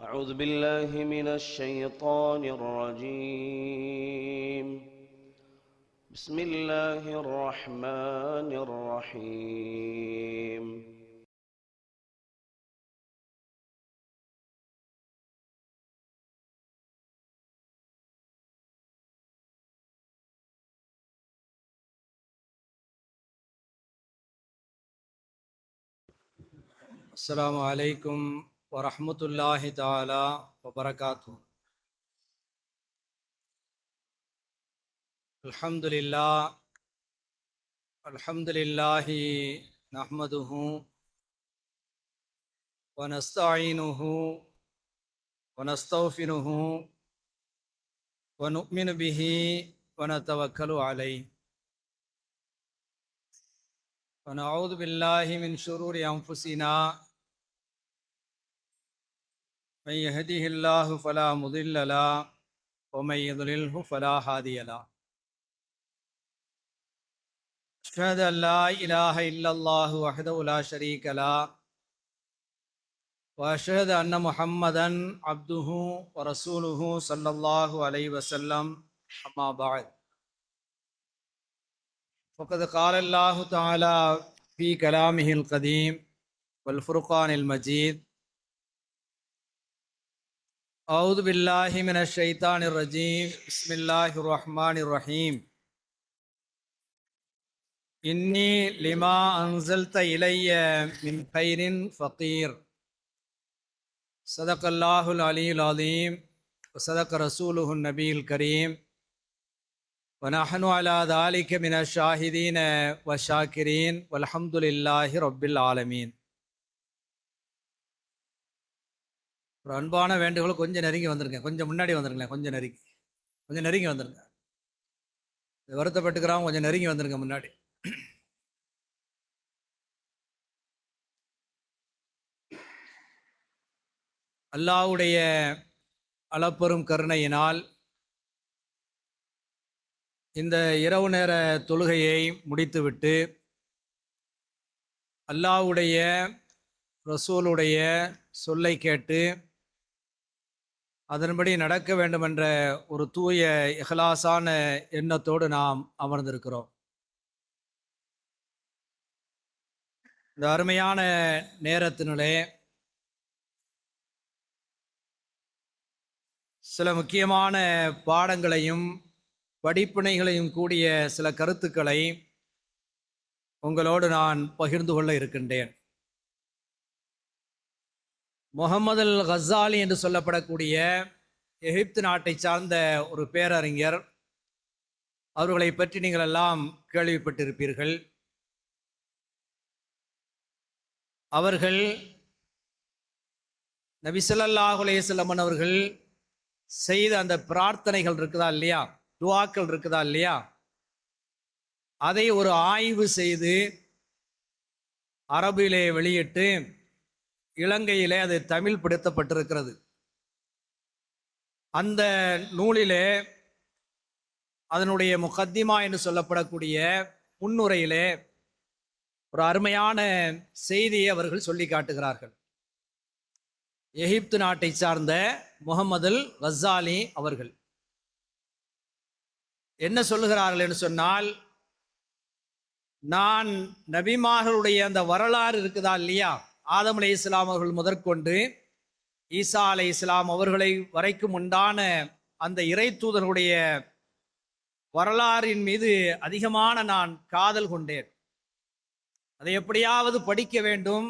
أعوذ بالله من الشيطان الرجيم. بسم الله الرحمن الرحيم. السلام عليكم ورحمة الله تعالى وبركاته. الحمد لله نحمده ونستعينه ونستغفره ونؤمن به ونتوكل عليه ونعوذ بالله من شرور أنفسنا. من يهده الله فلا مضل له ومن يضلله فلا هادي له. أشهد أن لا إله إلا الله وحده لا شريك له وأشهد أن محمدا عبده ورسوله صلى الله عليه وسلم. أما بعد، فقد قال الله تعالى في كلامه القديم والفرقان المجيد: أعوذ بالله من الشيطان الرجيم. بسم الله الرحمن الرحيم. إني لما أنزلت إلي من خير فقير. صدق الله العلي العظيم وصدق رسوله النبي الكريم ونحن على ذلك من الشاهدين والشاكرين والحمد لله رب العالمين. ஒரு அன்பான வேண்டுகோள், கொஞ்சம் நெருங்கி வந்துருங்க, கொஞ்சம் முன்னாடி வந்துருங்களேன், கொஞ்சம் நெருங்கி வந்துருங்க. வருத்தப்பட்டுக்கிறான், கொஞ்சம் நெருங்கி வந்துருங்க முன்னாடி. அல்லாஹ்வுடைய அளப்பெரும் கருணையினால் இந்த இரவு நேர தொழுகையை முடித்துவிட்டு அல்லாஹ்வுடைய ரசூலுடைய சொல்லை கேட்டு அதன்படி நடக்க வேண்டுமென்ற ஒரு தூய இஹ்லாஸான எண்ணத்தோடு நாம் அமர்ந்திருக்கிறோம். இந்த அருமையான நேரத்தினுள்ளே சில முக்கியமான பாடங்களையும் படிப்பினைகளையும் கூடிய சில கருத்துக்களை உங்களோடு நான் பகிர்ந்து கொள்ள இருக்கின்றேன். முஹம்மது அல் கஸாலி என்று சொல்லப்படக்கூடிய எகிப்து நாட்டை சார்ந்த ஒரு பேரறிஞர், அவர்களை பற்றி நீங்கள் எல்லாம் கேள்விப்பட்டிருப்பீர்கள். அவர்கள் நபி ஸல்லல்லாஹு அலைஹி வஸல்லம் அவர்கள் செய்த அந்த பிரார்த்தனைகள் இருக்குதா இல்லையா, துஆக்கள் இருக்குதா இல்லையா, அதை ஒரு ஆய்வு செய்து அரபிலே வெளியிட்டு இலங்கையிலே அது தமிழ் படுத்தப்பட்டிருக்கிறது. அந்த நூலிலே அதனுடைய முகத்திமா என்று சொல்லப்படக்கூடிய முன்னுரையிலே ஒரு அருமையான செய்தியை அவர்கள் சொல்லி காட்டுகிறார்கள். எகிப்து நாட்டை சார்ந்த முஹம்மது அல் கஸாலி அவர்கள் என்ன சொல்லுகிறார்கள் என்று சொன்னால், நான் நபிமார்களுடைய அந்த வரலாறு இருக்குதா இல்லையா, ஆதம் அலைஹிஸ்ஸலாம் அவர்கள் முதற்கொண்டு ஈசா அலைஹிஸ்ஸலாம் அவர்களை வரைக்கும் உண்டான அந்த இறை தூதர்களுடைய வரலாறின் மீது அதிகமான நான் காதல் கொண்டேன். அதை எப்படியாவது படிக்க வேண்டும்,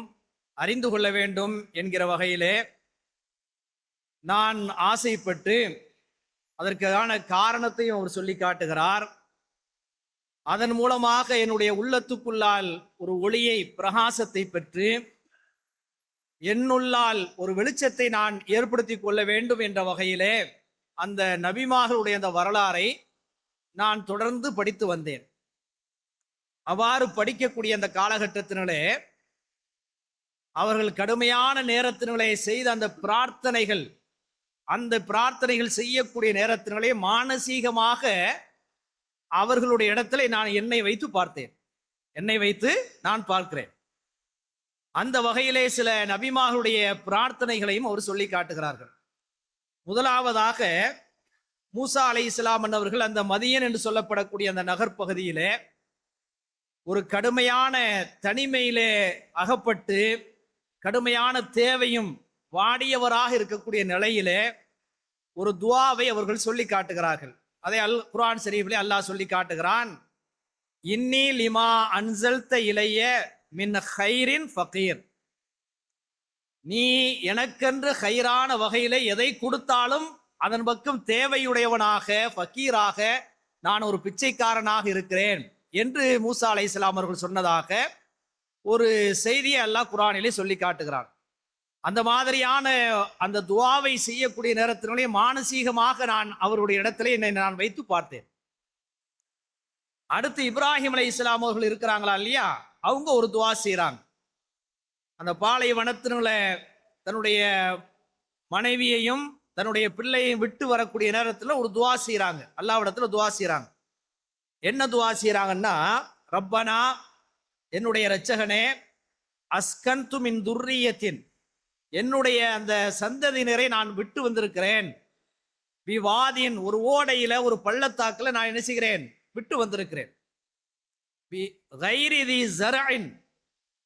அறிந்து கொள்ள வேண்டும் என்கிற வகையிலே நான் ஆசைப்பட்டு அதற்கான காரணத்தையும் அவர் சொல்லி காட்டுகிறார். அதன் மூலமாக என்னுடைய உள்ளத்துக்குள்ளால் ஒரு ஒளியை, பிரகாசத்தை பெற்று என்னுள்ளால் ஒரு வெளிச்சத்தை நான் ஏற்படுத்தி கொள்ள வேண்டும் என்ற வகையிலே அந்த நபிமார்களுடைய அந்த வரலாறை நான் தொடர்ந்து படித்து வந்தேன். அவ்வாறு படிக்கக்கூடிய அந்த காலகட்டத்தினாலே அவர்கள் கடுமையான நேரத்தினாலே செய்த அந்த பிரார்த்தனைகள் செய்யக்கூடிய நேரத்தினாலே மானசீகமாக அவர்களுடைய இடத்துல நான் என்னை வைத்து நான் பார்க்கிறேன். அந்த வகையிலே சில நபிமார்களுடைய பிரார்த்தனைகளையும் அவர் சொல்லி காட்டுகிறார்கள். முதலாவதாக மூசா அலைஹிஸ்ஸலாம் அவர்கள் அந்த மதியன் என்று சொல்லப்படக்கூடிய அந்த நகர்ப்பகுதியிலே ஒரு கடுமையான தனிமையிலே அகப்பட்டு கடுமையான தேவையும் வாடியவராக இருக்கக்கூடிய நிலையிலே ஒரு துஆவை அவர்கள் சொல்லி காட்டுகிறார்கள். அதை குர்ஆன் ஷரீஃபிலே அல்லாஹ் சொல்லி காட்டுகிறான், இன்னி லிமா அன்சல்த இலைய மின் ஹைரின் ஃபகீர். நீ எனக்கென்று ஹைரான வகையிலே எதை கொடுத்தாலும் அதன் பக்கம் தேவையுடையவனாக ஃபகீராக நான் ஒரு பிச்சைக்காரனாக இருக்கிறேன் என்று மூசா அலைஹிஸ்ஸலாம் அவர்கள் சொன்னதாக ஒரு செய்தியை அல்லாஹ் குர்ஆனிலே சொல்லி காட்டுகிறான். அந்த மாதிரியான அந்த துஆவை செய்யக்கூடிய நேரத்திலே மானசீகமாக நான் அவருடைய இடத்திலே என்னை நான் வைத்து பார்த்தேன். அடுத்து இப்ராஹிம் அலைஹிஸ்ஸலாம் அவர்கள் இருக்கிறாங்களா இல்லையா, அவங்க ஒரு துஆ செய்கிறாங்க. அந்த பாலைவனத்தினுள்ள தன்னுடைய மனைவியையும் தன்னுடைய பிள்ளையையும் விட்டு வரக்கூடிய நேரத்தில் ஒரு துஆ செய்கிறாங்க, அல்லாஹ்விடத்தில் துஆ செய்கிறாங்க. என்ன துஆ செய்கிறாங்கன்னா, ரப்பனா என்னுடைய இரட்சகனே, அஸ்கன்து மின் துர்ரியத்தின் என்னுடைய அந்த சந்ததியினரை நான் விட்டு வந்திருக்கிறேன், விவாதின் ஒரு ஓடையில ஒரு பள்ளத்தாக்குல நான் என்ன செய்கிறேன் விட்டு வந்திருக்கிறேன்,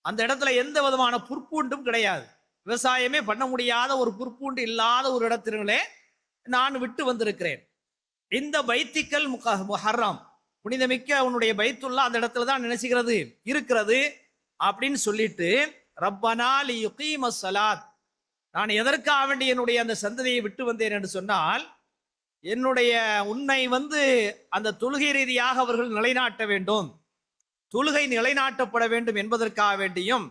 அந்த இடத்துல எந்த விதமான புற்பூண்டும் கிடையாது, விவசாயமே பண்ண முடியாத ஒரு புற்பூண்டு இல்லாத ஒரு இடத்திலே நான் விட்டு வந்திருக்கிறேன். இந்த பைத்திக்கல் முஹர்ரம் புனிதமிக்க உன்னுடைய பைத்துல்லா அந்த இடத்துல தான் நினைச்சுகிறது இருக்கிறது அப்படின்னு சொல்லிட்டு, ரப்பனா லியுகீமஸ் ஸலாத், நான் எதற்காக வேண்டி என்னுடைய அந்த சந்ததியை விட்டு வந்தேன் என்று சொன்னால், என்னுடைய உன்னை அந்த தொழுகை ரீதியாக அவர்கள் நிலைநாட்ட வேண்டும், தொழுகை நிலைநாட்டப்பட வேண்டும் என்பதற்காக வேண்டியும்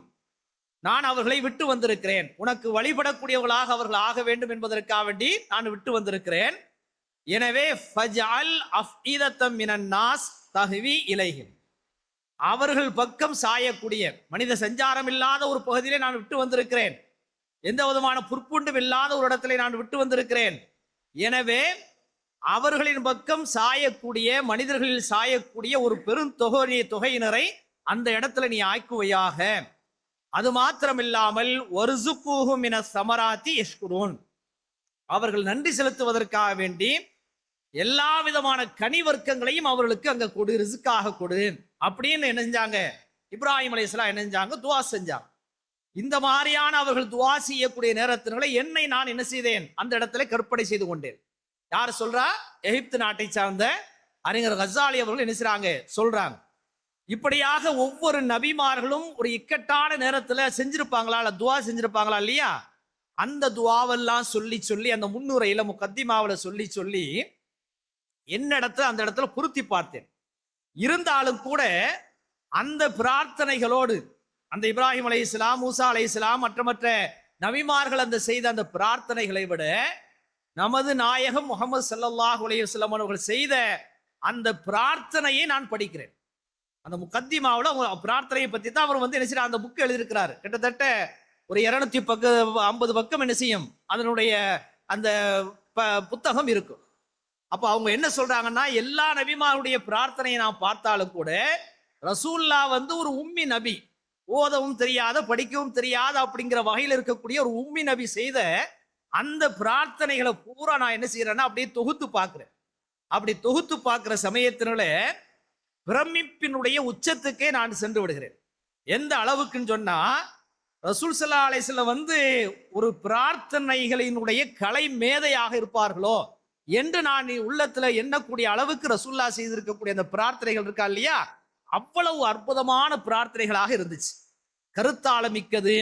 நான் அவர்களை விட்டு வந்திருக்கிறேன், உனக்கு வழிபடக்கூடியவர்களாக அவர்கள் ஆக வேண்டும் என்பதற்காக வேண்டி நான் விட்டு வந்திருக்கிறேன். எனவே ஃபஜ்அல் அஃஇதத்தம் மினன் நாஸ் தஹ்வி இலைஹிம், அவர்கள் பக்கம் சாயக்கூடிய மனித சஞ்சாரம் இல்லாத ஒரு பகுதியிலே நான் விட்டு வந்திருக்கிறேன், எந்த விதமான புற்புண்டும் இல்லாத ஒரு இடத்திலே நான் விட்டு வந்திருக்கிறேன். எனவே அவர்களின் பக்கம் சாயக்கூடிய மனிதர்களில் சாயக்கூடிய ஒரு தொகையினரை அந்த இடத்துல நீ ஆக்குவையாக. அது மாத்திரமில்லாமல் வர்சுக்கூஹும் மினஸ் ஸமராத்தி யஷ்குரூன், அவர்கள் நன்றி செலுத்துவதற்காக வேண்டி எல்லா விதமான கனி வர்க்கங்களையும் அவர்களுக்கு அங்க கொடு, ரிஸ்காக கொடு அப்படின்னு என்ன செஞ்சாங்க, இப்ராஹிம் அலைஹிஸ்ஸலாம் என்ன செஞ்சாங்க, துஆ செஞ்சாங்க. இந்த மாதிரியான அவர்கள் துஆ செய்யக்கூடிய நேரத்தினால என்னை நான் என்ன செய்தேன், அந்த இடத்துல கற்பனை செய்து கொண்டேன். யார் சொல்றா, எகிப்து நாட்டை சார்ந்த அறிஞர் கஸாலி அவர்கள் என்ன செய்றாங்க சொல்றாங்க. இப்படியாக ஒவ்வொரு நபிமார்களும் ஒரு இக்கட்டான நேரத்துல செஞ்சிருப்பாங்களா, இல்ல துஆ செஞ்சிருப்பாங்களா இல்லையா, அந்த துஆவெல்லாம் சொல்லி சொல்லி அந்த முன்னுரையில முகத்திமாவில சொல்லி சொல்லி என்னிடத்துல அந்த இடத்துல பொருத்தி பார்த்தேன். இருந்தாலும் கூட அந்த பிரார்த்தனைகளோடு அந்த இப்ராஹிம் அலைஹிஸ்ஸலாம், மூசா அலைஹிஸ்ஸலாம் மற்ற நபிமார்கள் அந்த செய்த அந்த பிரார்த்தனைகளை விட நமது நாயகம் முஹம்மது ஸல்லல்லாஹு அலைஹி வஸல்லம் அவர்கள் செய்த அந்த பிரார்த்தனையை நான் படிக்கிறேன். அந்த முகத்திமாவுல பிரார்த்தனையை பத்தி தான் அவர் என்ன செய்யறார், அந்த புக் எழுதியிருக்கிறார். கிட்டத்தட்ட ஒரு 250 பக்கம் என்ன செய்யும் அதனுடைய அந்த புத்தகம் இருக்கும். அப்ப அவங்க என்ன சொல்றாங்கன்னா, எல்லா நபிமாருடைய பிரார்த்தனையை நான் பார்த்தாலும் கூட ரசூல்லா ஒரு உம்மி நபி, ஓதவும் தெரியாத படிக்கவும் தெரியாத அப்படிங்கிற வகையில் இருக்கக்கூடிய ஒரு உம்மி நபி செய்த அந்த பிரார்த்தனைகளை பூரா நான் என்ன செய்யறேன்னா அப்படியே தொகுத்து பார்க்கிறேன். அப்படி தொகுத்து பார்க்கிற சமயத்தினால பிரமிப்பினுடைய உச்சத்துக்கே நான் சென்று விடுகிறேன். எந்த அளவுக்குன்னு சொன்னா, ரசூல் ஸல்லல்லாஹு அலைஹி வஸல்லம் ஒரு பிரார்த்தனைகளினுடைய கலை மேதையாக இருப்பார்களோ என்று நான் உள்ளத்துல எண்ணக்கூடிய அளவுக்கு ரசூல்லா செய்திருக்கக்கூடிய அந்த பிரார்த்தனைகள் இருக்கா இல்லையா, அவ்வளவு அற்புதமான பிரார்த்தனைகளாக இருந்துச்சு. கருத்தாளமிக்கது,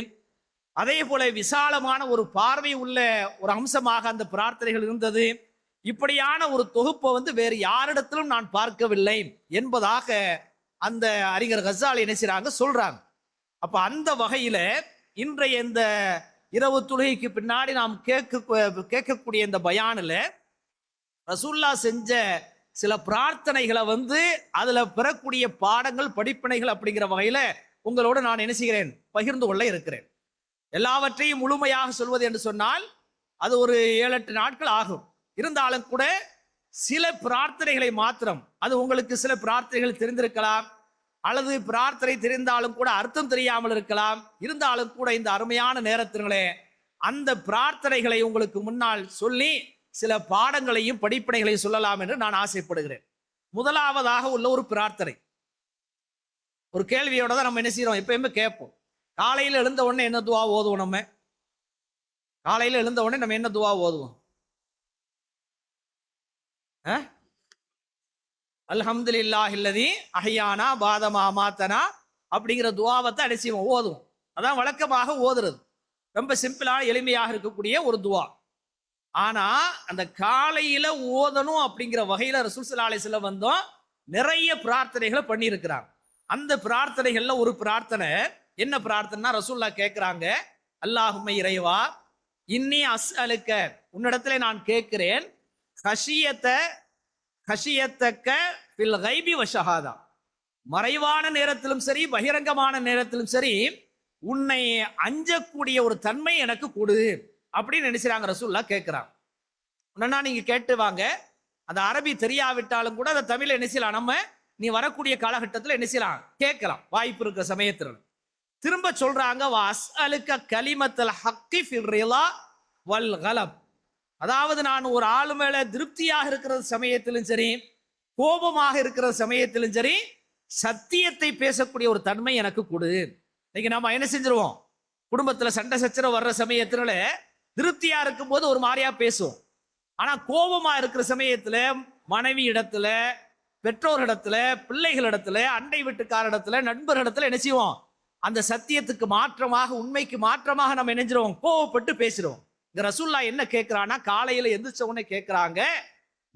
அதே போல விசாலமான ஒரு பார்வை உள்ள ஒரு அம்சமாக அந்த பிரார்த்தனைகள் இருந்தது. இப்படியான ஒரு தொகுப்பை வேறு யாரிடத்திலும் நான் பார்க்கவில்லை என்பதாக அந்த அறிஞர் கஸாலி என்ன செய்றாங்க சொல்றாங்க. அப்ப அந்த வகையில இன்றைய இந்த இரவு தொழுகைக்கு பின்னாடி நாம் கேட்கக்கூடிய இந்த பயானில் ரசூல்லா செஞ்ச சில பிரார்த்தனைகளை அதுல பெறக்கூடிய பாடங்கள், படிப்பினைகள் அப்படிங்கிற வகையில உங்களோட நான் என்ன செய்கிறேன், பகிர்ந்து கொள்ள இருக்கிறேன். எல்லாவற்றையும் முழுமையாக சொல்வது என்று சொன்னால் அது ஒரு 7-8 நாட்கள் ஆகும். இருந்தாலும் கூட சில பிரார்த்தனைகளை மாத்திரம், அது உங்களுக்கு சில பிரார்த்தனைகள் தெரிந்திருக்கலாம், அல்லது பிரார்த்தனை தெரிந்தாலும் கூட அர்த்தம் தெரியாமல் இருக்கலாம். இருந்தாலும் கூட இந்த அருமையான நேரத்திலே அந்த பிரார்த்தனைகளை உங்களுக்கு முன்னால் சொல்லி சில பாடங்களையும் படிப்பினைகளையும் சொல்லலாம் என்று நான் ஆசைப்படுகிறேன். முதலாவதாக உள்ள ஒரு பிரார்த்தனை, ஒரு கேள்வியோட தான் நம்ம என்ன செய்யறோம், எப்பயுமே கேட்போம். காலையில் எழுந்த உடனே என்ன துவா ஓதுவோம்? நம்ம காலையில் எழுந்த உடனே நம்ம என்ன துவா ஓதுவோம்? அல்ஹம்துலில்லாஹில்லதி அஹ்யானா பாதமா அமாத்தனா அப்படிங்கிற துவாவத்தை அடிச்சுவோம், ஓதுவோம். அதான் வழக்கமாக ஓதுறது. ரொம்ப சிம்பிளான எளிமையாக இருக்கக்கூடிய ஒரு துவா. ஆனா அந்த காலையில ஓதணும் அப்படிங்கிற வகையில ரசூல் ஸல்லல்லாஹு அலைஹி வஸல்லம் வந்தோம் நிறைய பிரார்த்தனைகளை பண்ணி இருக்கிறாங்க. அந்த பிரார்த்தனைகள்ல ஒரு பிரார்த்தனை என்ன பிரார்த்தனை? ரசூலுல்லாஹ் கேட்கிறாங்க, அல்லாஹும்ம இறைவா, இன்னி அஸ்அலுக்க, உன்னிடத்துல நான் கேட்கிறேன், கஷியத்தக்க ஃபில் கைபி வ ஷஹாதா, மறைவான நேரத்திலும் சரி பகிரங்கமான நேரத்திலும் சரி உன்னை அஞ்சக்கூடிய ஒரு தன்மை எனக்கு கொடு அப்படின்னு நினைச்சாங்க. ரசூலுல்லாஹ் கேட்கிறாங்க. உடனே நீங்க கேட்டு வாங்க, அந்த அரபி தெரியாவிட்டாலும் கூட அதை தமிழ் என்ன செய்யலாம், நம்ம நீ வரக்கூடிய காலகட்டத்தில் என்ன செய்யலாம், கேட்கலாம், வாய்ப்பு இருக்கிற சமயத்தில். திரும்ப சொல்றாங்க, வஸ்அலுக்க கலிமத்தல் ஹக்கி ஃபில் ரிலா வல் கலப், அதாவது நான் ஒரு ஆளு மேல திருப்தியாக இருக்கிற சமயத்திலும் சரி கோபமாக இருக்கிற சமயத்திலும் சரி சத்தியத்தை பேசக்கூடிய ஒரு தன்மை எனக்கு கொடு. இன்னைக்கு நம்ம என்ன செஞ்சிருவோம், குடும்பத்துல சண்டை சச்சரவு வர்ற சமயத்துல திருப்தியா இருக்கும் போது ஒரு மாதிரியா பேசுவோம். ஆனா கோபமா இருக்கிற சமயத்துல மனைவி இடத்துல, பெற்றோர் இடத்துல, பிள்ளைகள் இடத்துல, அண்டை வீட்டுக்கார இடத்துல, நண்பர் இடத்துல என்ன செய்வோம், அந்த சத்தியத்துக்கு மாற்றமாக, உண்மைக்கு மாற்றமாக நம்ம நினைஞ்சிருவோம், கோவப்பட்டு பேசுறோம். இந்த ரசூலுல்லாஹ் என்ன கேட்கிறான்னா, காலையில எந்திரிச்ச உடனே கேட்கிறாங்க,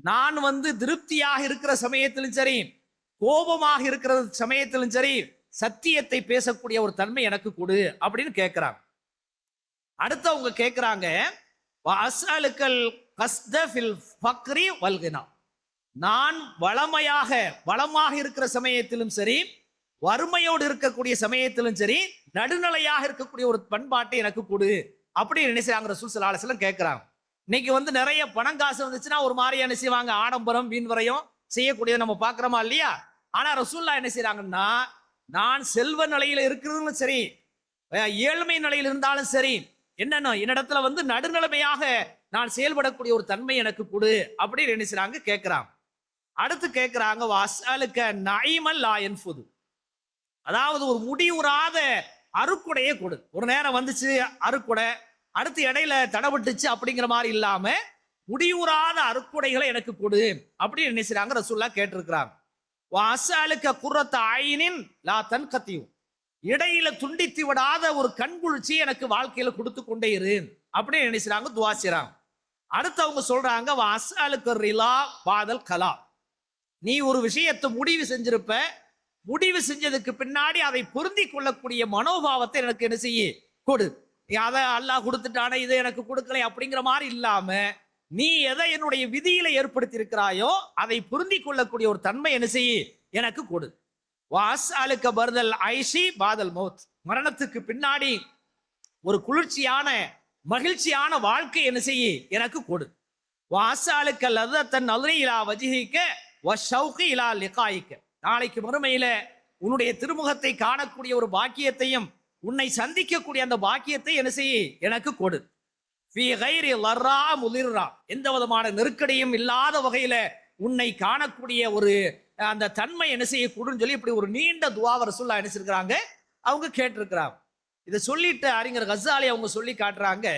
நான் திருப்தியாக இருக்கிற சமயத்திலும் சரி கோபமாக இருக்கிற சமயத்திலும் சரி சத்தியத்தை பேசக்கூடிய ஒரு தன்மை எனக்கு கொடு அப்படின்னு கேட்கிறாங்க. அடுத்து அவங்க கேட்கிறாங்க, வஅஸ்அலுக்கல் கஸ்த ஃபில் ஃபக்ரி வல் கினா, நான் வளமாக இருக்கிற சமயத்திலும் சரி வறுமையோடு இருக்கக்கூடிய சமயத்திலும் சரி நடுநிலையாக இருக்கக்கூடிய ஒரு பண்பாட்டை எனக்கு கொடு அப்படி நினைச்சாங்க. ரசூல் ஸல்லல்லாஹு அலைஹி வஸல்லம் கேட்கிறாங்க. இன்னைக்கு நிறைய பணம் காசு வந்துச்சுன்னா ஒரு மாதிரியா என்ன செய்வாங்க, ஆடம்பரம் வீண்வரையும் செய்யக்கூடியதை நம்ம பார்க்கிறோமா இல்லையா? ஆனா ரசூலுல்லாஹ் என்ன செய்யறாங்கன்னா, நான் செல்வ நிலையில இருக்கிறதும் சரி ஏழ்மை நிலையில் இருந்தாலும் சரி என்னன்னா என்னிடத்துல நடுநிலைமையாக நான் செயல்படக்கூடிய ஒரு தன்மை எனக்கு கொடு அப்படின்னு நினைச்சாங்க, கேட்கிறாங்க. அடுத்து கேட்கிறாங்க, வஸ்அலுக்க நைமல் லா யன்ஃபுது, அதாவது ஒரு முடிவுறாத அருக்குடையே கொடு. ஒரு நேரம் வந்துச்சு அருக்குடை, அடுத்து இடையில தடபட்டுச்சு அப்படிங்கிற மாதிரி இல்லாம முடிவுறாத அருக்குடைகளை எனக்கு கொடு அப்படின்னு நினைச்சாங்க. ரசூலுல்லாஹ் கேட்டிருக்கிறாங்க. வஅஸ்அலுக்க குர்ரத்த ஐனின் லா தன்கத்தியு, இடையில துண்டித்து விடாத ஒரு கண்குளிர்ச்சி எனக்கு வாழ்க்கையில கொடுத்து கொண்டே இரு அப்படின்னு நினைச்சாங்க, துஆ செய்றாங்க. அடுத்து அவங்க சொல்றாங்க, வஅஸ்அலுக்க ரிலா பாதல் கலா, நீ ஒரு விஷயத்தை முடிவு செஞ்சிருப்ப, முடிவு செஞ்சதுக்கு பின்னாடி அதை பொருந்தி கொள்ளக்கூடிய மனோபாவத்தை எனக்கு என்ன செய்ய கொடு. அதை அல்லாஹ் கொடுத்துட்டானே இதை எனக்கு கொடுக்கலை அப்படிங்கிற மாதிரி இல்லாம நீ எதை என்னுடைய விதியில ஏற்படுத்தி இருக்கிறாயோ அதை பொருந்தி கொள்ளக்கூடிய ஒரு தன்மை என்ன செய்ய எனக்கு கொடு. வஅஸ்அலுக்க பர்தல் ஐஷி பாதல் மௌத், மரணத்துக்கு பின்னாடி ஒரு குளிர்ச்சியான மகிழ்ச்சியான வாழ்க்கை என்ன செய்ய எனக்கு கொடு. வஅஸ்அலுக்க லதத்தன் நல்ரி இலா வஜ்ஹிக வஷௌகி இலா லிகாயிக, நாளைக்கு மறுமையில உன்னுடைய திருமுகத்தை காணக்கூடிய ஒரு பாக்கியத்தையும் உன்னை சந்திக்கக்கூடிய அந்த பாக்கியத்தை என்ன செய்ய எனக்கு கொடு. ஃபீ கைரி லர்ரா முதிர்ரா, எந்த விதமான நெருக்கடியும் இல்லாத வகையில உன்னை காணக்கூடிய ஒரு அந்த தன்மை என்ன செய்ய கூடுன்னு சொல்லி இப்படி ஒரு நீண்ட துஆவை ரசூலுல்லாஹ் நினைச்சிருக்கிறாங்க, அவங்க கேட்டிருக்கிறாங்க. இதை சொல்லிட்டு அறிஞர் கஸாலி அவங்க சொல்லி காட்டுறாங்க,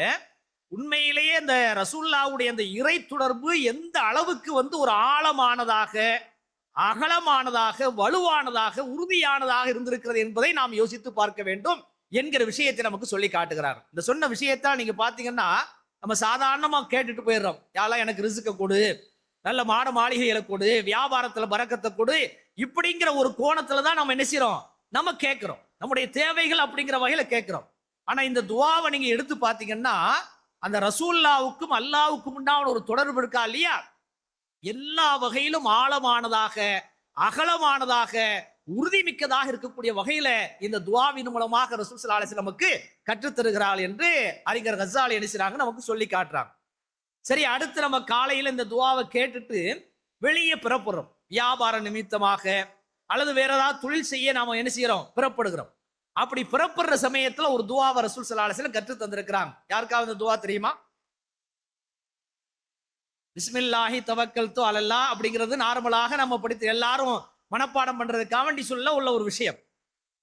உண்மையிலேயே இந்த ரசூலுல்லாஹ்வுடைய அந்த இறை தொடர்பு எந்த அளவுக்கு ஒரு ஆழமானதாக, அகலமானதாக, வலுவானதாக, உறுதியானதாக இருந்திருக்கிறது என்பதை நாம் யோசித்து பார்க்க வேண்டும் என்கிற விஷயத்தை நமக்கு சொல்லி காட்டுகிறார். இந்த சொன்ன விஷயத்தான் நீங்க பாத்தீங்கன்னா நம்ம சாதாரணமா கேட்டுட்டு போயிடுறோம், யாரெல்லாம் எனக்கு ரிஸ்க கொடு, நல்ல மாட மாளிகைகளை கொடு, வியாபாரத்துல பரக்கத்தை கொடு, இப்படிங்கிற ஒரு கோணத்துல தான் நம்ம என்ன செய்யறோம், நம்ம கேட்கிறோம், நம்முடைய தேவைகள் அப்படிங்கிற வகையில கேட்கிறோம். ஆனா இந்த துஆவை நீங்க எடுத்து பாத்தீங்கன்னா அந்த ரசூலுல்லாஹ்வுக்கும் அல்லாஹ்வுக்கும் உண்டான ஒரு தொடர்பு இருக்கா இல்லையா, எல்லா வகையிலும் ஆழமானதாக, அகலமானதாக, உறுதிமிக்கதாக இருக்கக்கூடிய வகையில இந்த துஆவின் மூலமாக ரசூல் ஸல்லல்லாஹு அலைஹி வஸல்லம் நமக்கு கற்றுத்தருகிறாள் என்று அறிஞர் கஸாலி என்ன செய்றாங்க, நமக்கு சொல்லி காட்டுறாங்க. சரி, அடுத்து நம்ம காலையில இந்த துஆவை கேட்டுட்டு வெளியே புறப்படுறோம், வியாபார நிமித்தமாக அல்லது வேற ஏதாவது தொழில் செய்ய நாம என்ன செய்யறோம், பிறப்படுகிறோம். அப்படி பிறப்படுற சமயத்துல ஒரு துவாவை ரசூல் ஸல்லல்லாஹு அலைஹி வஸல்லம் கற்று தந்திருக்கிறாங்க. யாருக்காவது துவா தெரியுமா? பிஸ்மில்லாஹி தவக்கல்து அலல்லாஹ் அப்படிங்கிறது நார்மலாக நம்ம படித்து எல்லாரும் மனப்பாடம் பண்றதுக்காக வேண்டி சொல்ல உள்ள ஒரு விஷயம்.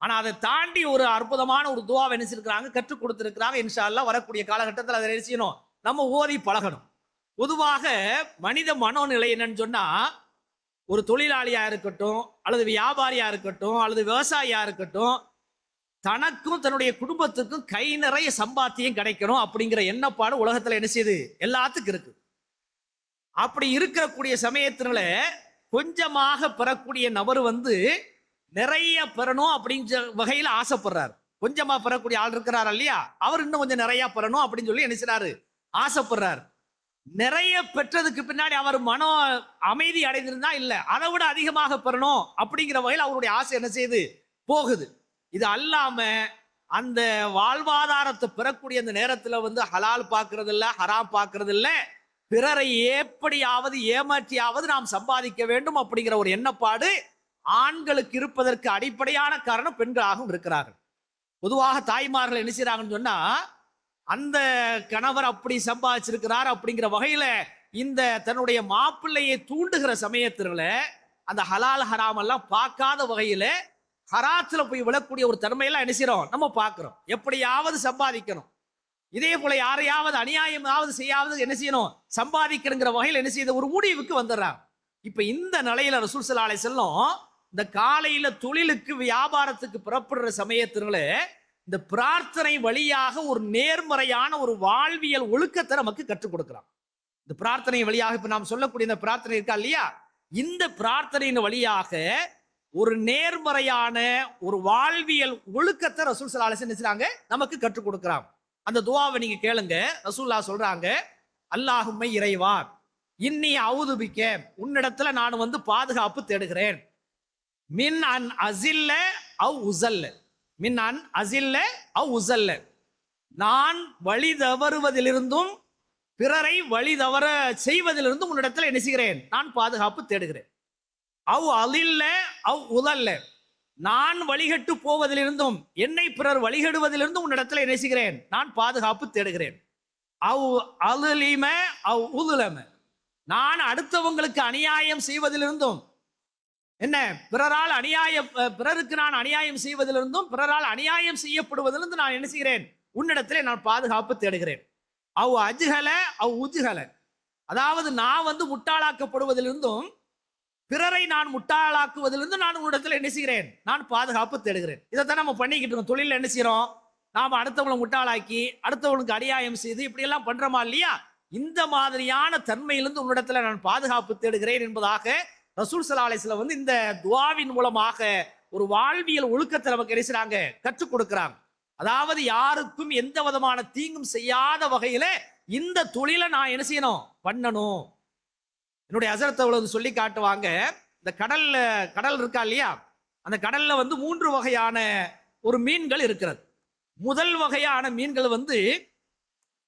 ஆனா அதை தாண்டி ஒரு அற்புதமான ஒரு துவாவை நினைச்சிருக்கிறாங்க, கற்றுக் கொடுத்திருக்கிறாங்க. இன்ஷா அல்லாஹ் வரக்கூடிய காலகட்டத்தில் அதை என்ன செய்யணும், நம்ம ஓதி பழகணும். பொதுவாக மனித மனோநிலை என்னன்னு சொன்னா, ஒரு தொழிலாளியா இருக்கட்டும், அல்லது வியாபாரியா இருக்கட்டும், அல்லது விவசாயியா இருக்கட்டும், தனக்கும் தன்னுடைய குடும்பத்துக்கும் கை நிறைய சம்பாத்தியம் கிடைக்கணும் அப்படிங்கிற எண்ணப்பாடு உலகத்துல என்ன செய்யுது, எல்லாத்துக்கும் இருக்கு. அப்படி இருக்கக்கூடிய சமயத்தினால கொஞ்சமாக பெறக்கூடிய நபர் வந்து நிறைய பெறணும் அப்படிங்கிற வகையில ஆசைப்படுறாரு. கொஞ்சமா பெறக்கூடிய ஆள் இருக்கிறார் இல்லையா, அவர் இன்னும் கொஞ்சம் நிறைய பெறணும் அப்படின்னு சொல்லி என்ன செய்றாரு, ஆசைப்படுறாரு. நிறைய பெற்றதுக்கு பின்னாடி அவர் மனம் அமைதி அடைந்திருந்தா இல்ல, அதை விட அதிகமாக பெறணும் அப்படிங்கிற வகையில் அவருடைய ஆசை என்ன செய்யுது, போகுது. இது அல்லாம அந்த வாழ்வாதாரத்தை பெறக்கூடிய அந்த நேரத்துல வந்து ஹலால் பார்க்கறது இல்ல, ஹராம் பார்க்கறது இல்ல, பிறரை எப்படியாவது ஏமாற்றியாவது நாம் சம்பாதிக்க வேண்டும் அப்படிங்கிற ஒரு எண்ணப்பாடு ஆண்களுக்கு இருப்பதற்கு அடிப்படையான காரணம் பெண்களாகவும் இருக்கிறார்கள். பொதுவாக தாய்மார்கள் என்ன செய்யறாங்கன்னு சொன்னா, அந்த கணவர் அப்படி சம்பாதிச்சிருக்கிறார் அப்படிங்கிற வகையில இந்த தன்னுடைய மாப்பிள்ளையை தூண்டுகிற சமயத்துல அந்த ஹலால் ஹராம் எல்லாம் பார்க்காத வகையில ஹராத்துல போய் விழக்கூடிய ஒரு தன்மையெல்லாம் என்ன செய்யறோம், நம்ம பார்க்கிறோம். எப்படியாவது சம்பாதிக்கணும், இதே போல யாரையாவது அநியாயமாவது செய்யாவது என்ன செய்யணும், சம்பாதிக்கணுங்கிற வகையில் என்ன செய்யுது, ஒரு முடிவுக்கு வந்துடுறாங்க. இப்ப இந்த நிலையில ரசூல் ஸல்லல்லாஹு அலைஹி வஸல்லம் இந்த காலையில தொழிலுக்கு வியாபாரத்துக்கு புறப்படுற சமயத்தினால இந்த பிரார்த்தனை வழியாக ஒரு நேர்மறையான ஒரு வாழ்வியல் ஒழுக்கத்தை நமக்கு கற்றுக் கொடுக்கிறான். இந்த பிரார்த்தனை வழியாக இப்ப நாம் சொல்லக்கூடிய இந்த பிரார்த்தனை இருக்கா இல்லையா, இந்த பிரார்த்தனையின் வழியாக ஒரு நேர்மறையான ஒரு வாழ்வியல் ஒழுக்கத்தை ரசூல் ஸல்லல்லாஹு அலைஹி வஸல்லம் நினைச்சாங்க நமக்கு கற்றுக் கொடுக்கிறாங்க. அந்த துஆவை நீங்க கேளுங்க. ரசூலுல்லாஹ் சொல்றாங்க, அல்லாஹும்ம இறைவா, இன்னி அவுதுபிக்க, உன்னிடத்துல நான் வந்து பாதுகாப்பு தேடுகிறேன், மின் அன் அசில்ல அவ் உசல்ல, மின் அன் அசில்ல அவ் உசல்ல, நான் வழி தவறுவதிலிருந்தும் பிறரை வழி தவற செய்வதிலிருந்தும் உன்னிடத்துல என்ன செய்கிறேன், நான் பாதுகாப்பு தேடுகிறேன். அவ் அலில்ல அவ் உதல்ல, நான் வழிகட்டு போவதிலிருந்தும் என்னை பிறர் வழிகடுவதிலிருந்தும் உன்னிடத்துல என்ன செய்கிறேன், நான் பாதுகாப்பு தேடுகிறேன். அவ் அலுலிம அவ் உதுலம, நான் அடுத்தவங்களுக்கு அநியாயம் செய்வதிலிருந்தும், என்ன பிறரால் பிறருக்கு நான் அநியாயம் செய்வதிலிருந்தும் பிறரால் அநியாயம் செய்யப்படுவதிலிருந்து நான் என்ன செய்கிறேன், உன்னிடத்திலே நான் பாதுகாப்பு தேடுகிறேன். அவ் அஜ்ஹல அவ் உஜ்ஹல, அதாவது நான் வந்து முட்டாளாக்கப்படுவதிலிருந்தும் பிறரை நான் முட்டாளாக்குவதிலிருந்து நான் உன்னிடத்தில் என்ன செய்கிறேன், நான் பாதுகாப்பு தேடுகிறேன். இதைத்தான் நம்ம பண்ணிக்கிட்டு இருக்கோம். தொழில என்ன செய்யறோம், நாம அடுத்தவங்களை முட்டாளாக்கி அடுத்தவங்களுக்கு அநியாயம் செய்து இப்படி எல்லாம் பண்றோமா இல்லையா, இந்த மாதிரியான தன்மையிலிருந்து உன்னிடத்துல நான் பாதுகாப்பு தேடுகிறேன் என்பதாக ரசூல் ஸல்லல்லாஹு அலைஹி வஸல்லம் வந்து இந்த துஆவின் மூலமாக ஒரு வாழ்வியல் ஒழுக்கத்தை நமக்கு என்ன செய்றாங்க, கற்றுக் கொடுக்கிறாங்க. அதாவது யாருக்கும் எந்த விதமான தீங்கும் செய்யாத வகையில இந்த தொழிலை நான் என்ன செய்யணும், பண்ணணும். என்னுடைய ஹஸரத் அவர்கள் சொல்லி காட்டுவாங்க, இந்த கடல் இருக்கா இல்லையா, அந்த கடல்ல வந்து 3 வகையான ஒரு மீன்கள் இருக்கிறது. முதல் வகையான மீன்கள் வந்து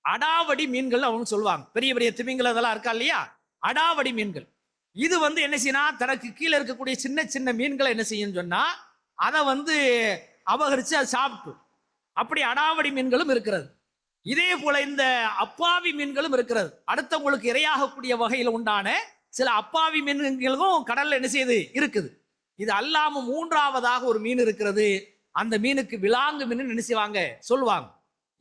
அடாவடி மீன்கள் அவங்க சொல்லுவாங்க. பெரிய பெரிய திமிங்கல அதெல்லாம் இருக்கா இல்லையா, அடாவடி மீன்கள். இது வந்து என்ன செய்யணும், தனக்கு கீழே இருக்கக்கூடிய சின்ன சின்ன மீன்களை என்ன செய்யும் சொன்னா அதை வந்து அபகரிச்சு அதை சாப்பிட்டு, அப்படி அடாவடி மீன்களும் இருக்கிறது. இதே போல இந்த அப்பாவி மீன்களும் இருக்கிறது. அடுத்தவங்களுக்கு இரையாகக்கூடிய வகையில் உண்டான சில அப்பாவி மீன்களும் கடல்ல என்ன செய்யுது, இருக்குது. இது அல்லாம 3ஆவதாக ஒரு மீன் இருக்கிறது. அந்த மீனுக்கு விலாங்கு மீன் என்ன செய்வாங்க, சொல்லுவாங்க.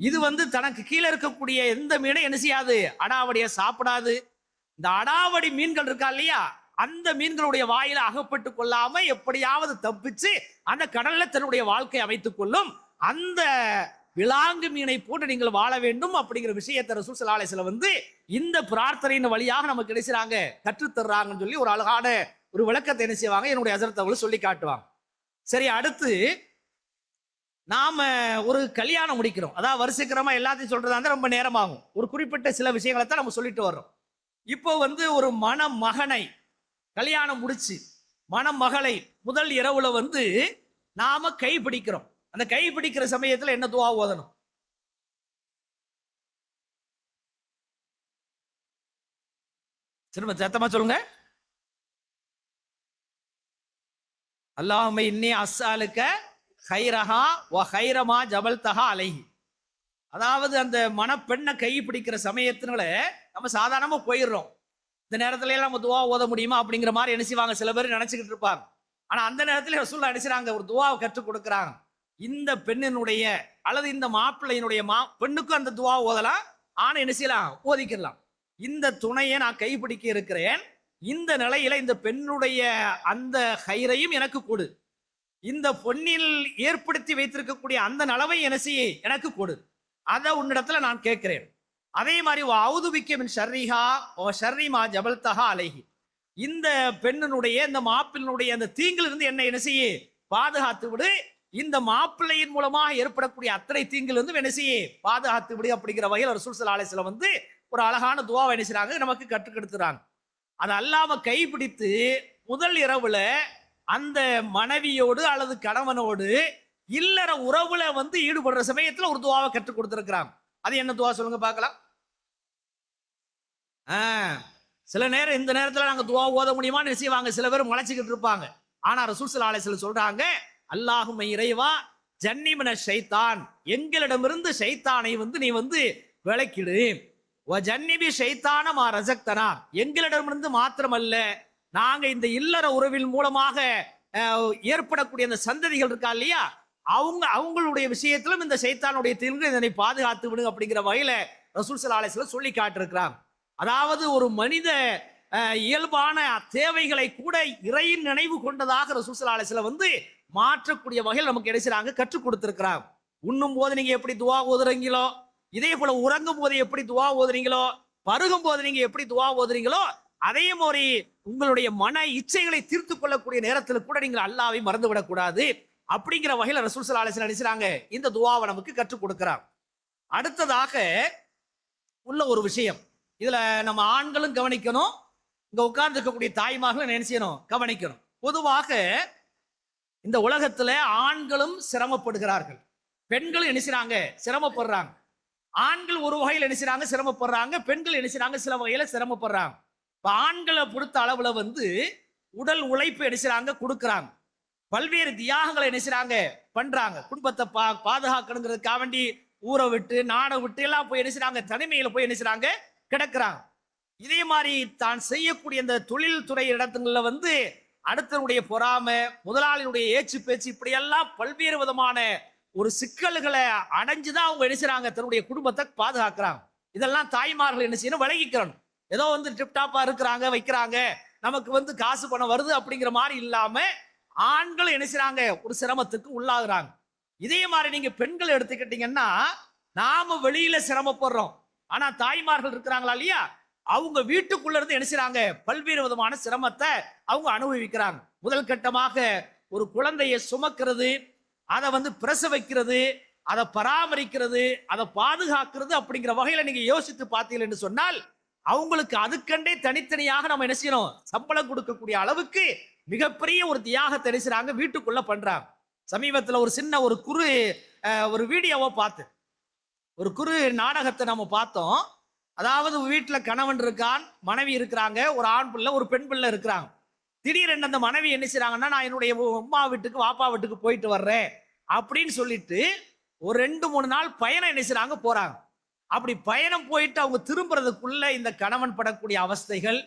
இது வந்து தனக்கு கீழே இருக்கக்கூடிய எந்த மீனை என்ன செய்யாது, அடாவடியா சாப்பிடாது. இந்த அடாவடி மீன்கள் இருக்கா இல்லையா, அந்த மீன்களுடைய வாயில அகப்பட்டு கொள்ளாம எப்படியாவது தப்பிச்சு அந்த கடல்ல தன்னுடைய வாழ்க்கை அமைத்துக் கொள்ளும். அந்த விலாங்கு மீனை போட்டு நீங்கள் வாழ வேண்டும் அப்படிங்கிற விஷயத்தை ரசூல் ஸல்லல்லாஹு அலைஹி வஸல்லம் வந்து இந்த பிரார்த்தனையின் வழியாக நமக்கு கிடைச்சாங்க, கற்றுத்தர்றாங்கன்னு சொல்லி ஒரு அழகான ஒரு விளக்கத்தை என்ன செய்வாங்க, என்னுடைய ஹஸரத் அவர்கள் சொல்லி காட்டுவாங்க. சரி, அடுத்து நாம ஒரு கல்யாணம் முடிக்கிறோம். அதாவது வருஷக்கிரமா எல்லாத்தையும் சொல்றதா இருந்தா ரொம்ப நேரமாகும். ஒரு குறிப்பிட்ட சில விஷயங்களை தான் நம்ம சொல்லிட்டு வர்றோம். இப்போ வந்து ஒரு மணமகனை கல்யாணம் முடிச்சு மணமகளை முதல் இரவுல வந்து நாம கை பிடிக்கிறோம். அந்த கை பிடிக்கிற சமயத்துல என்ன துஆ ஓதணும்? திரும்ப சத்தமா சொல்லுங்க. அல்லாஹும்ம இன்னி அஸ்ஸாலுக்க ஹைரஹா வ ஹைரமா ஜபல்தஹா அலைஹி. அதாவது அந்த மணப்பெண்ணை கை பிடிக்கிற சமயத்தினால நம்ம சாதாரணமா போயிடுறோம். இந்த நேரத்துல எல்லாம் நம்ம துவா ஓத முடியுமா அப்படிங்கிற மாதிரி என்ன செய்வாங்க, சில பேர் நினைச்சுக்கிட்டு இருப்பாங்க. ஆனா அந்த நேரத்துல ரசூலுல்லாஹ் என்ன செய்றாங்க, ஒரு துவாவை கற்றுக் கொடுக்குறாங்க. இந்த பெண்ணினுடைய அல்லது இந்த மாப்பிள்ளையினுடைய பெண்ணுக்கும் அந்த துவா ஓதலாம், ஆனா என்ன செய்யலாம், ஓதிக்கலாம். இந்த துணையை நான் கைப்பிடிக்க இருக்கிறேன், இந்த நிலையில இந்த பெண்ணுடைய அந்த ஹைரையும் எனக்கு கொடு, இந்த பொன்னில் ஏற்படுத்தி வைத்திருக்கக்கூடிய அந்த நலவை என்ன செய்ய எனக்கு கொடு, அதை உன்னிடத்துல நான் கேட்கிறேன். அதே மாதிரி அவுதுபிக்க மின் ஷர்ரிஹா ஓ ஷர்ரிமா ஜபல்தஹா அலைஹி, இந்த பெண்ணினுடைய இந்த மாப்பிள்ளையினுடைய அந்த தீங்கிலிருந்து என்ன என்ன செய்ய பாதுகாத்து விடு, இந்த மாப்பிள்ளையின் மூலமாக ஏற்படக்கூடிய அத்தனை தீங்கிலிருந்து என்ன செய்ய பாதுகாத்து விடு அப்படிங்கிற வகையில் ரசூல் ஸல்லல்லாஹு அலைஹி வஸல்லம் வந்து ஒரு அழகான துவாவை என்ன செய்றாங்க, நமக்கு கற்றுக்கெடுத்துறாங்க. அது அல்லாம கைப்பிடித்து முதல் இரவுல அந்த மனைவியோடு அல்லது கணவனோடு இல்லற உறவுல வந்து ஈடுபடுற சமயத்துல ஒரு துவாவை கற்றுக் கொடுத்திருக்கிறாங்க. அது என்ன துவா சொல்லுங்க பார்க்கலாம். சில நேரம் இந்த நேரத்துல நாங்க துவா ஓத முடியுமான்னு செய்வாங்க, சில பேர் முளைச்சிக்கிட்டு இருப்பாங்க. ஆனா ரசூல் ஸல்லல்லாஹு அலைஹி வஸல்லம் சொல்றாங்க, அல்லாஹும்ம இறைவா ஜன்னிமின ஷைத்தான், எங்களிடமிருந்து ஷைத்தானை வந்து நீ வந்து விலக்கிடு, வ ஜன்னிபி ஷைத்தான மா ரஸக்தனா, எங்களிடமிருந்து மாத்திரமல்ல நாங்க இந்த இல்லற உறவின் மூலமாக ஏற்படக்கூடிய அந்த சந்ததிகள் இருக்கா இல்லையா, அவங்களுடைய விஷயத்திலும் இந்த ஷைத்தானுடைய தீங்கு இதனை பாதுகாத்து விடு அப்படிங்கிற வகையில ரசூல் ஸல்லல்லாஹு அலைஹி வஸல்லம் சொல்லி காட்டிருக்கிறாங்க. அதாவது ஒரு மனித இயல்பான தேவைகளை கூட இறையின் நினைவு கொண்டதாக ரசூல் ஸல்லல்லாஹு அலைஹி வஸல்லம் வந்து மாற்றக்கூடிய வகையில் நமக்கு கிடைச்சாங்க, கற்றுக் கொடுத்திருக்கிறாங்க. உண்ணும் போது நீங்க எப்படி துவா ஓதுறீங்களோ, இதே போல உறங்கும் போது எப்படி துவா ஓதுறீங்களோ, பருகும் போது நீங்க எப்படி துவா ஓதுறீங்களோ, அதே மாதிரி உங்களுடைய மன இச்சைகளை தீர்த்து கொள்ளக்கூடிய நேரத்தில் கூட நீங்கள் அல்லாஹ்வை மறந்து விடக்கூடாது அப்படிங்கிற வகையில் ரசூல் ஸல்லல்லாஹு அலைஹி வஸல்லம் நினைச்சாங்க இந்த துவாவை நமக்கு கற்றுக் கொடுக்கிறார். அடுத்ததாக உள்ள ஒரு விஷயம், இதுல நம்ம ஆண்களும் கவனிக்கணும், இங்க உட்கார்ந்து இருக்கக்கூடிய தாய்மார்களும் நினைச்சணும் கவனிக்கணும். பொதுவாக இந்த உலகத்துல ஆண்களும் சிரமப்படுகிறார்கள், பெண்களும் நினைச்சாங்க சிரமப்படுறாங்க. ஆண்கள் ஒரு வகையில் நினைச்சாங்க சிரமப்படுறாங்க, பெண்கள் நினைச்சாங்க சில வகையில சிரமப்படுறாங்க. இப்ப ஆண்களை பொறுத்த அளவுல வந்து உடல் உழைப்பு நினைச்சாங்க கொடுக்குறாங்க, பல்வேறு தியாகங்களை நினைச்சாங்க பண்றாங்க, குடும்பத்தை பாதுகாக்கணுங்கிறதுக்காக வேண்டி ஊரை விட்டு நாடை விட்டு எல்லாம் போய் நினைச்சாங்க, தனிமையில போய் நினைச்சாங்க கிடக்குறாங்க. இதே மாதிரி தான் செய்யக்கூடிய இந்த தொழில் துறை இடத்துங்கள்ல வந்து அடுத்தனுடைய பொறாமை, முதலாளியுடைய ஏச்சு பேச்சு, இப்படி எல்லாம் பல்வேறு விதமான ஒரு சிக்கல்களை அடைஞ்சுதான் அவங்க நினைச்சாங்க தன்னுடைய குடும்பத்தை பாதுகாக்கிறாங்க. இதெல்லாம் தாய்மார்கள் என்ன செய்யணும், விலகிக்கிறணும். ஏதோ வந்து டிப்டாப்பா இருக்கிறாங்க வைக்கிறாங்க, நமக்கு வந்து காசு பணம் வருது அப்படிங்கிற மாதிரி இல்லாம ஆண்கள் என்ன செய்றாங்க ஒரு சிரமத்துக்கு உள்ளாகுறாங்க. இதே மாதிரி நீங்க பெண்கள் எடுத்துக்கிட்டீங்கன்னா, நாம வெளியில சிரமப்படுறோம், ஆனா தாய்மார்கள் இருக்கிறாங்களா இல்லையா, அவங்க வீட்டுக்குள்ள இருந்து என்ன செய்றாங்க பல்வேறு விதமான சிரமத்தை அவங்க அனுபவிக்கிறாங்க. முதல் கட்டமாக ஒரு குழந்தையை சுமக்கிறது, அதை வந்து பிரசவிக்கிறது, அதை பராமரிக்கிறது, அதை பாதுகாக்கிறது அப்படிங்கிற வகையில நீங்க யோசித்து பார்த்தீர்கள் என்று சொன்னால், அவங்களுக்கு அதுக்கண்டே தனித்தனியாக நம்ம என்ன செய்யணும், சம்பளம் கொடுக்கக்கூடிய அளவுக்கு மிகப்பெரிய ஒரு தியாகத்தை என்ன செய்றாங்க வீட்டுக்குள்ள பண்றாங்க. சமீபத்துல ஒரு சின்ன ஒரு வீடியோவை பார்த்து ஒரு குறு நாடகத்தை நம்ம பார்த்தோம். அதாவது வீட்டுல கணவன் இருக்கான், மனைவி இருக்கிறாங்க, ஒரு ஆண் பிள்ளை ஒரு பெண் பிள்ளை இருக்கிறாங்க. திடீரென்று அந்த மனைவி என்ன செய்றாங்கன்னா, நான் என்னுடைய அம்மா வீட்டுக்கு வாப்பா வீட்டுக்கு போயிட்டு வர்றேன் அப்படின்னு சொல்லிட்டு ஒரு 2-3 நாள் பயணம் என்ன செய்றாங்க போறாங்க. அப்படி பயணம் போயிட்டு அவங்க திரும்புறதுக்குள்ள இந்த கணவன் படக்கூடிய அவஸ்தைகள்,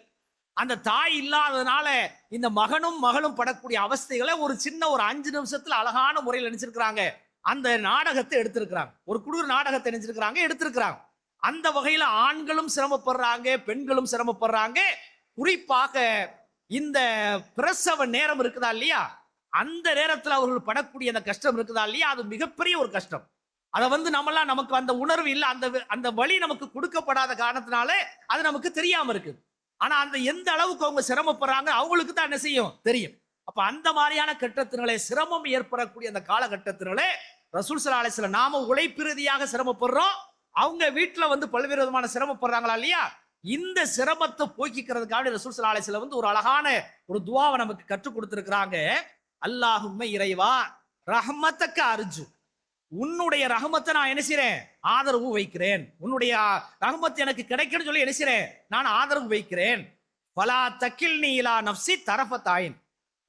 அந்த தாய் இல்லாததுனால இந்த மகனும் மகளும் படக்கூடிய அவஸ்தைகளை ஒரு சின்ன ஒரு 5 நிமிஷத்துல அழகான முறையில் நினைச்சிருக்கிறாங்க. அந்த நாடகத்தை எடுத்திருக்கிறாங்க, ஒரு குடும்ப நாடகத்தை நினைச்சிருக்கிறாங்க எடுத்திருக்கிறாங்க. அந்த வகையில ஆண்களும் சிரமப்படுறாங்க, பெண்களும் சிரமப்படுறாங்க. குறிப்பாக இந்த பிரசவ நேரம் இருக்குதா இல்லையா, அந்த நேரத்தில் அவர்கள் படக்கூடிய அந்த கஷ்டம் இருக்குதா இல்லையா, அது மிகப்பெரிய ஒரு கஷ்டம். அதை வந்து நம்மளாம் நமக்கு அந்த உணர்வு இல்லை, அந்த வழி நமக்கு கொடுக்கப்படாத காரணத்தினால அது நமக்கு தெரியாம இருக்கு. ஆனா அந்த எந்த அளவுக்கு அவங்க சிரமப்படுறாங்க அவங்களுக்கு தான் என்ன செய்யும் தெரியும். அப்ப அந்த மாதிரியான கட்டத்தினாலே சிரமம் ஏற்படக்கூடிய அந்த காலகட்டத்தினாலே ரசூல் ஸல்லல்லாஹு அலைஹி வஸல்லம் நாம உழைப்பு ரீதியாக சிரமப்படுறோம், அவங்க வீட்டுல வந்து பல்வேறு விதமான சிரமப்படுறாங்களா இல்லையா, இந்த சிரமத்தை போக்கிக்கிறதுக்காக ரசூல் ஸல்லல்லாஹு அலைஹி வஸல்லம் வந்து ஒரு அழகான ஒரு துஆவை நமக்கு கற்றுக் கொடுத்திருக்கிறாங்க. அல்லாஹும்ம இறைவா ரஹ்மத்தக்க அர்ஜு, உன்னுடைய ரஹ்மத்தை நான் என்ன செய்றேன் ஆதரவு வைக்கிறேன், உன்னுடைய ரஹ்மத் எனக்கு கிடைக்கணும்னு சொல்லி என்ன செய்றேன் நான் ஆதரவு வைக்கிறேன். ஃபலா தக்கில்னி இலா நஃப்ஸி தரஃபத்தாயின்,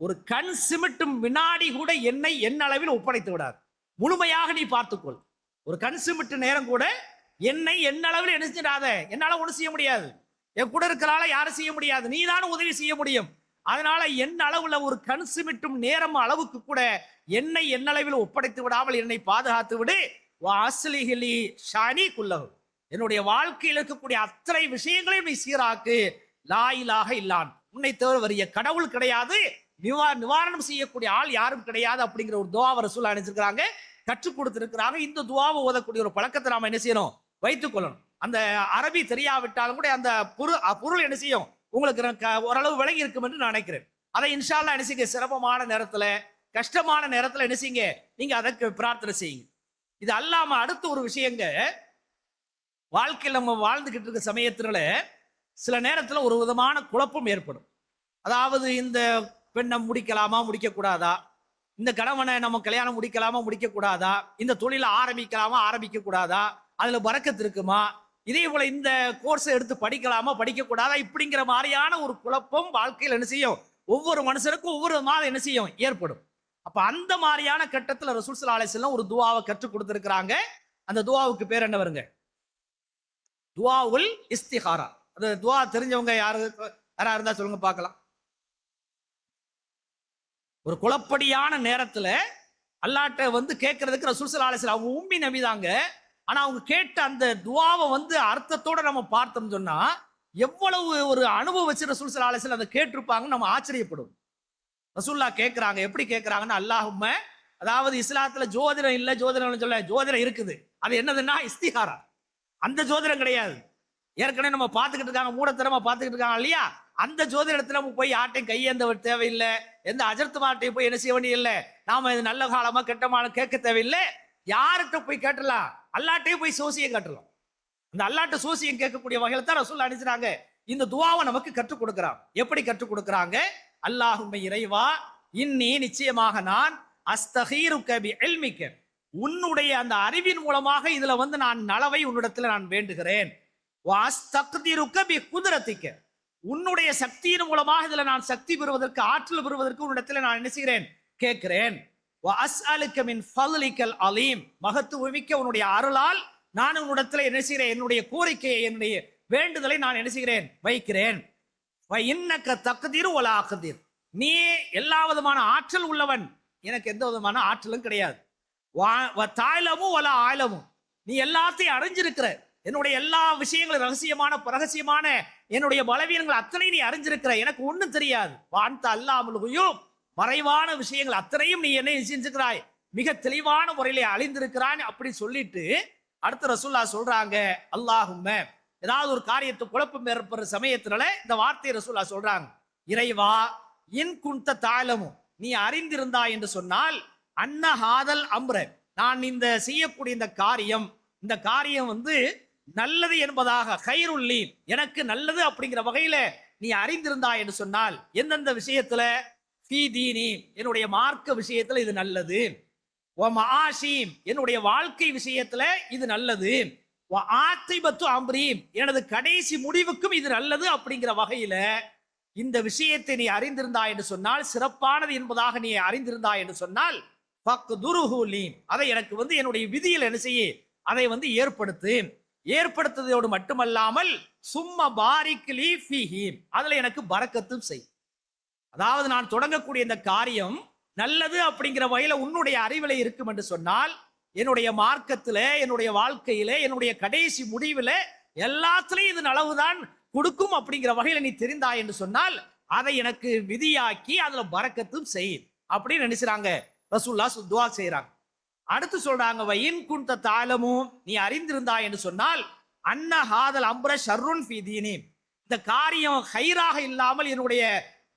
ஒரு கண் சிமிட்டும் வினாடி கூட என்னை என் அளவில் ஒப்படைத்து விடாது. முழுமையாக நீ பார்த்துக்கொள். ஒரு கண் சிமிட்டு நேரம் கூட என்னை என் அளவில் நினைச்சிடாத. என்னால ஒண்ணு செய்ய முடியாது. என் கூட இருக்கிறால யாரும் செய்ய முடியாது. நீ தான் உதவி செய்ய முடியும். அதனால என் அளவுல ஒரு கண் சிமிட்டும் நேரம் அளவுக்கு கூட என்னை என் அளவில் ஒப்படைத்து விடாமல் என்னை பாதுகாத்து விடு. என்னுடைய வாழ்க்கையில் இருக்கக்கூடிய அத்தனை விஷயங்களையும் நீ சீராக்கு. லா இலாஹ இல்லான், உன்னை தவிர வரிய கடவுள் கிடையாது, நிவாரணம் செய்யக்கூடிய ஆள் யாரும் கிடையாது அப்படிங்கிற ஒரு துஆவை ரசூல் அனுப்பிச்சிருக்காங்க, கற்றுக் கொடுத்திருக்கிறாங்க. இந்த துஆவை ஓதக்கூடிய ஒரு பழக்கத்தை நாம என்ன செய்யணும், வைத்துக் கொள்ளணும். அந்த அரபி தெரியாவிட்டாலும் கூட அந்த பொருள் என்ன செய்யும் உங்களுக்கு ஓரளவு விளங்கி இருக்கும் என்று நான் நினைக்கிறேன். அதை இன்ஷா அல்லாஹ் என்ன செய்யுங்க, சிரமமான நேரத்துல கஷ்டமான நேரத்துல என்ன செய்யுங்க, நீங்க அதற்கு பிரார்த்தனை செய்யுங்க. இது அல்லாம அடுத்த ஒரு விஷயங்க, வாழ்க்கையில் நம்ம வாழ்ந்துகிட்டு இருக்க சமயத்துல சில நேரத்துல ஒரு விதமான குழப்பம் ஏற்படும். அதாவது இந்த பெண்ணை முடிக்கலாமா முடிக்க கூடாதா, இந்த கணவனை நம்ம கல்யாணம் முடிக்கலாமா முடிக்க கூடாதா, இந்த தொழிலை ஆரம்பிக்கலாமா ஆரம்பிக்க கூடாதா, அதுல பரக்கத்து இருக்குமா, இதே போல இந்த கோர்ஸை எடுத்து படிக்கலாமா படிக்க கூடாதா, இப்படிங்கிற மாதிரியான ஒரு குழப்பம் வாழ்க்கையில் என்ன செய்யும், ஒவ்வொரு மனுஷனுக்கும் ஒவ்வொரு மாதம் என்ன செய்யும் ஏற்படும். அப்ப அந்த மாதிரியான கட்டத்துல ரசூல் ஸல்லல்லாஹு அலைஹி வஸல்லம் ஒரு துஆவை கற்றுக் கொடுத்திருக்கிறாங்க. அந்த துஆவுக்கு பேர் என்ன வருங்க, துஆவுல் இஸ்திகாரா. அது துஆ தெரிஞ்சவங்க யாரா இருந்தா சொல்லுங்க பார்க்கலாம். ஒரு குழப்படியான நேரத்துல அல்லாஹ்ட்ட வந்து கேட்கறதுக்கு ரசூல் ஸல்லல்லாஹு அலைஹி வஸல்லம் அவங்க உம்மி நபி தாங்க. ஆனா அவங்க கேட்ட அந்த துஆவை வந்து அர்த்தத்தோட நம்ம பார்த்தோம் சொன்னா எவ்வளவு ஒரு அனுபவிச்சு ரசூல் ஸல்லல்லாஹு அலைஹி வஸல்லம் அதை கேட்டிருப்பாங்க நம்ம ஆச்சரியப்படும். ரசூல்லா கேட்கிறாங்க, எப்படி கேட்கிறாங்கன்னா, அல்லாஹும்ம, அதாவது இஸ்லாத்துல ஜோதிடம் இல்ல ஜோதிடம் சொல்ல, ஜோதிடம் இருக்குது. அது என்னதுன்னா இஸ்திகாரா. அந்த ஜோதிடம் கிடையாது, ஏற்கனவே நம்ம பார்த்துக்கிட்டு இருக்காங்க, மூடத்தனமா பார்த்துக்கிட்டு இருக்காங்க இல்லையா, அந்த ஜோதிடத்துல நம்ம போய் யார்ட்டையும் கையேந்த தேவையில்லை, எந்த அஜர்த்துமார்ட்டையும் போய் என்ன செய்ய வேண்டியதில்லை, நாம இது நல்ல காலமா கெட்டமான கேட்க தேவையில்லை. யார்கிட்ட போய் கேட்டலாம், அல்லாட்டையும் போய் சோசியம் கேட்டலாம். அந்த அல்லாட்ட சோசியம் கேட்கக்கூடிய வகையில தான் ரசூல் அனுப்பிச்சாங்க. இந்த துஆவை நமக்கு கற்றுக் கொடுக்கிறாங்க. எப்படி கற்றுக் கொடுக்கிறாங்க, அல்லாஹும்ம இறைவா, இன்னி நிச்சயமாக நான் அஸ்தகீருக பி இல்மிக, உன்னுடைய அந்த அறிவின் மூலமாக இதுல வந்து நான் நலவை உன்னிடத்துல நான் வேண்டுகிறேன். வஅஸ்தக்திருக பி குத்ரத்திக, உன்னுடைய சக்தியின் மூலமாக இதுல நான் சக்தி பெறுவதற்கு ஆற்றல் பெறுவதற்கு உன்னிடத்துல நான் என்ன செய்கிறேன் கேட்கிறேன். வஅஸ்அலுக மின் ஃபضلிகல் அலீம், மகத்துவமிக்க உன்னுடைய அருளால் நான் உன்னிடத்துல என்ன செய்கிறேன், என்னுடைய கோரிக்கையை என்னுடைய வேண்டுதலை நான் என்ன செய்கிறேன் வைக்கிறேன். இன்னக்க தக்தீரு வலா அக்தீர், நீ எல்லா விதமான ஆற்றல் உள்ளவன், எனக்கு எந்த விதமான ஆற்றலும் கிடையாது. தாய்லமும் வலா ஆழமும், நீ எல்லாத்தையும் அறிஞ்சிருக்கிற, என்னுடைய எல்லா விஷயங்களும் ரகசியமான என்னுடைய பலவீனங்கள் அத்தனை நீ அறிஞ்சிருக்கிற, எனக்கு ஒண்ணும் தெரியாது. வான்த அல்லாமுல்குயூப், மறைவான விஷயங்கள் அத்தனையும் நீ என்ன செஞ்சுக்கிறாய், மிக தெளிவான முறையிலே அழிந்திருக்கிறான். அப்படி சொல்லிட்டு அடுத்த ரசூல்லா சொல்றாங்க, அல்லாஹும்ம, ஏதாவது ஒரு காரியத்தை குழப்பம் ஏற்படுற சமயத்தினால இந்த வார்த்தையை ரசூல்லா சொல்றாங்க, இறைவா, இன் குன்த தாலமும், நீ அறிந்திருந்தாய் என்று சொன்னால், அன்ன ஹாதல் அம்ர, நான் இந்த செய்யக்கூடிய இந்த காரியம் வந்து நல்லது என்பதாக, கைருள்ளி, எனக்கு நல்லது அப்படிங்கிற வகையில நீ அறிந்திருந்தாய் என்று சொன்னால், எந்தெந்த விஷயத்துல, ஃபீ தீனி, என்னுடைய மார்க்க விஷயத்துல இது நல்லது, வ மஆஷி, என்னுடைய வாழ்க்கை விஷயத்துல இது நல்லது, வ ஆத்திபத்து அம்ரி, எனது கடைசி முடிவுக்கும் இது நல்லது அப்படிங்கிற வகையில இந்த விஷயத்தை நீ அறிந்திருந்தாய் என்று சொன்னால், சிறப்பானது என்பதாக நீ அறிந்திருந்தாய் என்று சொன்னால், ஃபக்துருஹு லீ, அதை எனக்கு வந்து என்னுடைய விதியில் என்ன செய்ய, அதை வந்து ஏற்படுத்துவதோடு மட்டுமல்லாமல், சும்ம பாரிக் லீ ஃபீஹி, அதுல எனக்கு பரக்கத்தும் செய். அதாவது நான் தொடங்கக்கூடிய இந்த காரியம் நல்லது அப்படிங்கிற வகையில உன்னுடைய அறிவில இருக்கும் என்று சொன்னால், என்னுடைய மார்க்கத்துல, என்னுடைய வாழ்க்கையில, என்னுடைய கடைசி முடிவுல எல்லாத்துலயும் இது நலவுதான் கொடுக்கும் அப்படிங்கிற வகையில நீ தெரிந்தாய் என்று சொன்னால், அதை எனக்கு விதியாக்கி அதுல பரக்கத்தும் செய் அப்படின்னு நினைச்சாங்க ரசூல்லா துஆ செய்யறாங்க. அடுத்து சொல்றாங்க, வயின் குன்த தாலமும், நீ அறிந்திருந்தாய் என்று சொன்னால், அன்ன ஹாதல் அம்ர ஷர்ருன் ஃபீ தீனி, இந்த காரியம் ஹைராக இல்லாமல் என்னுடைய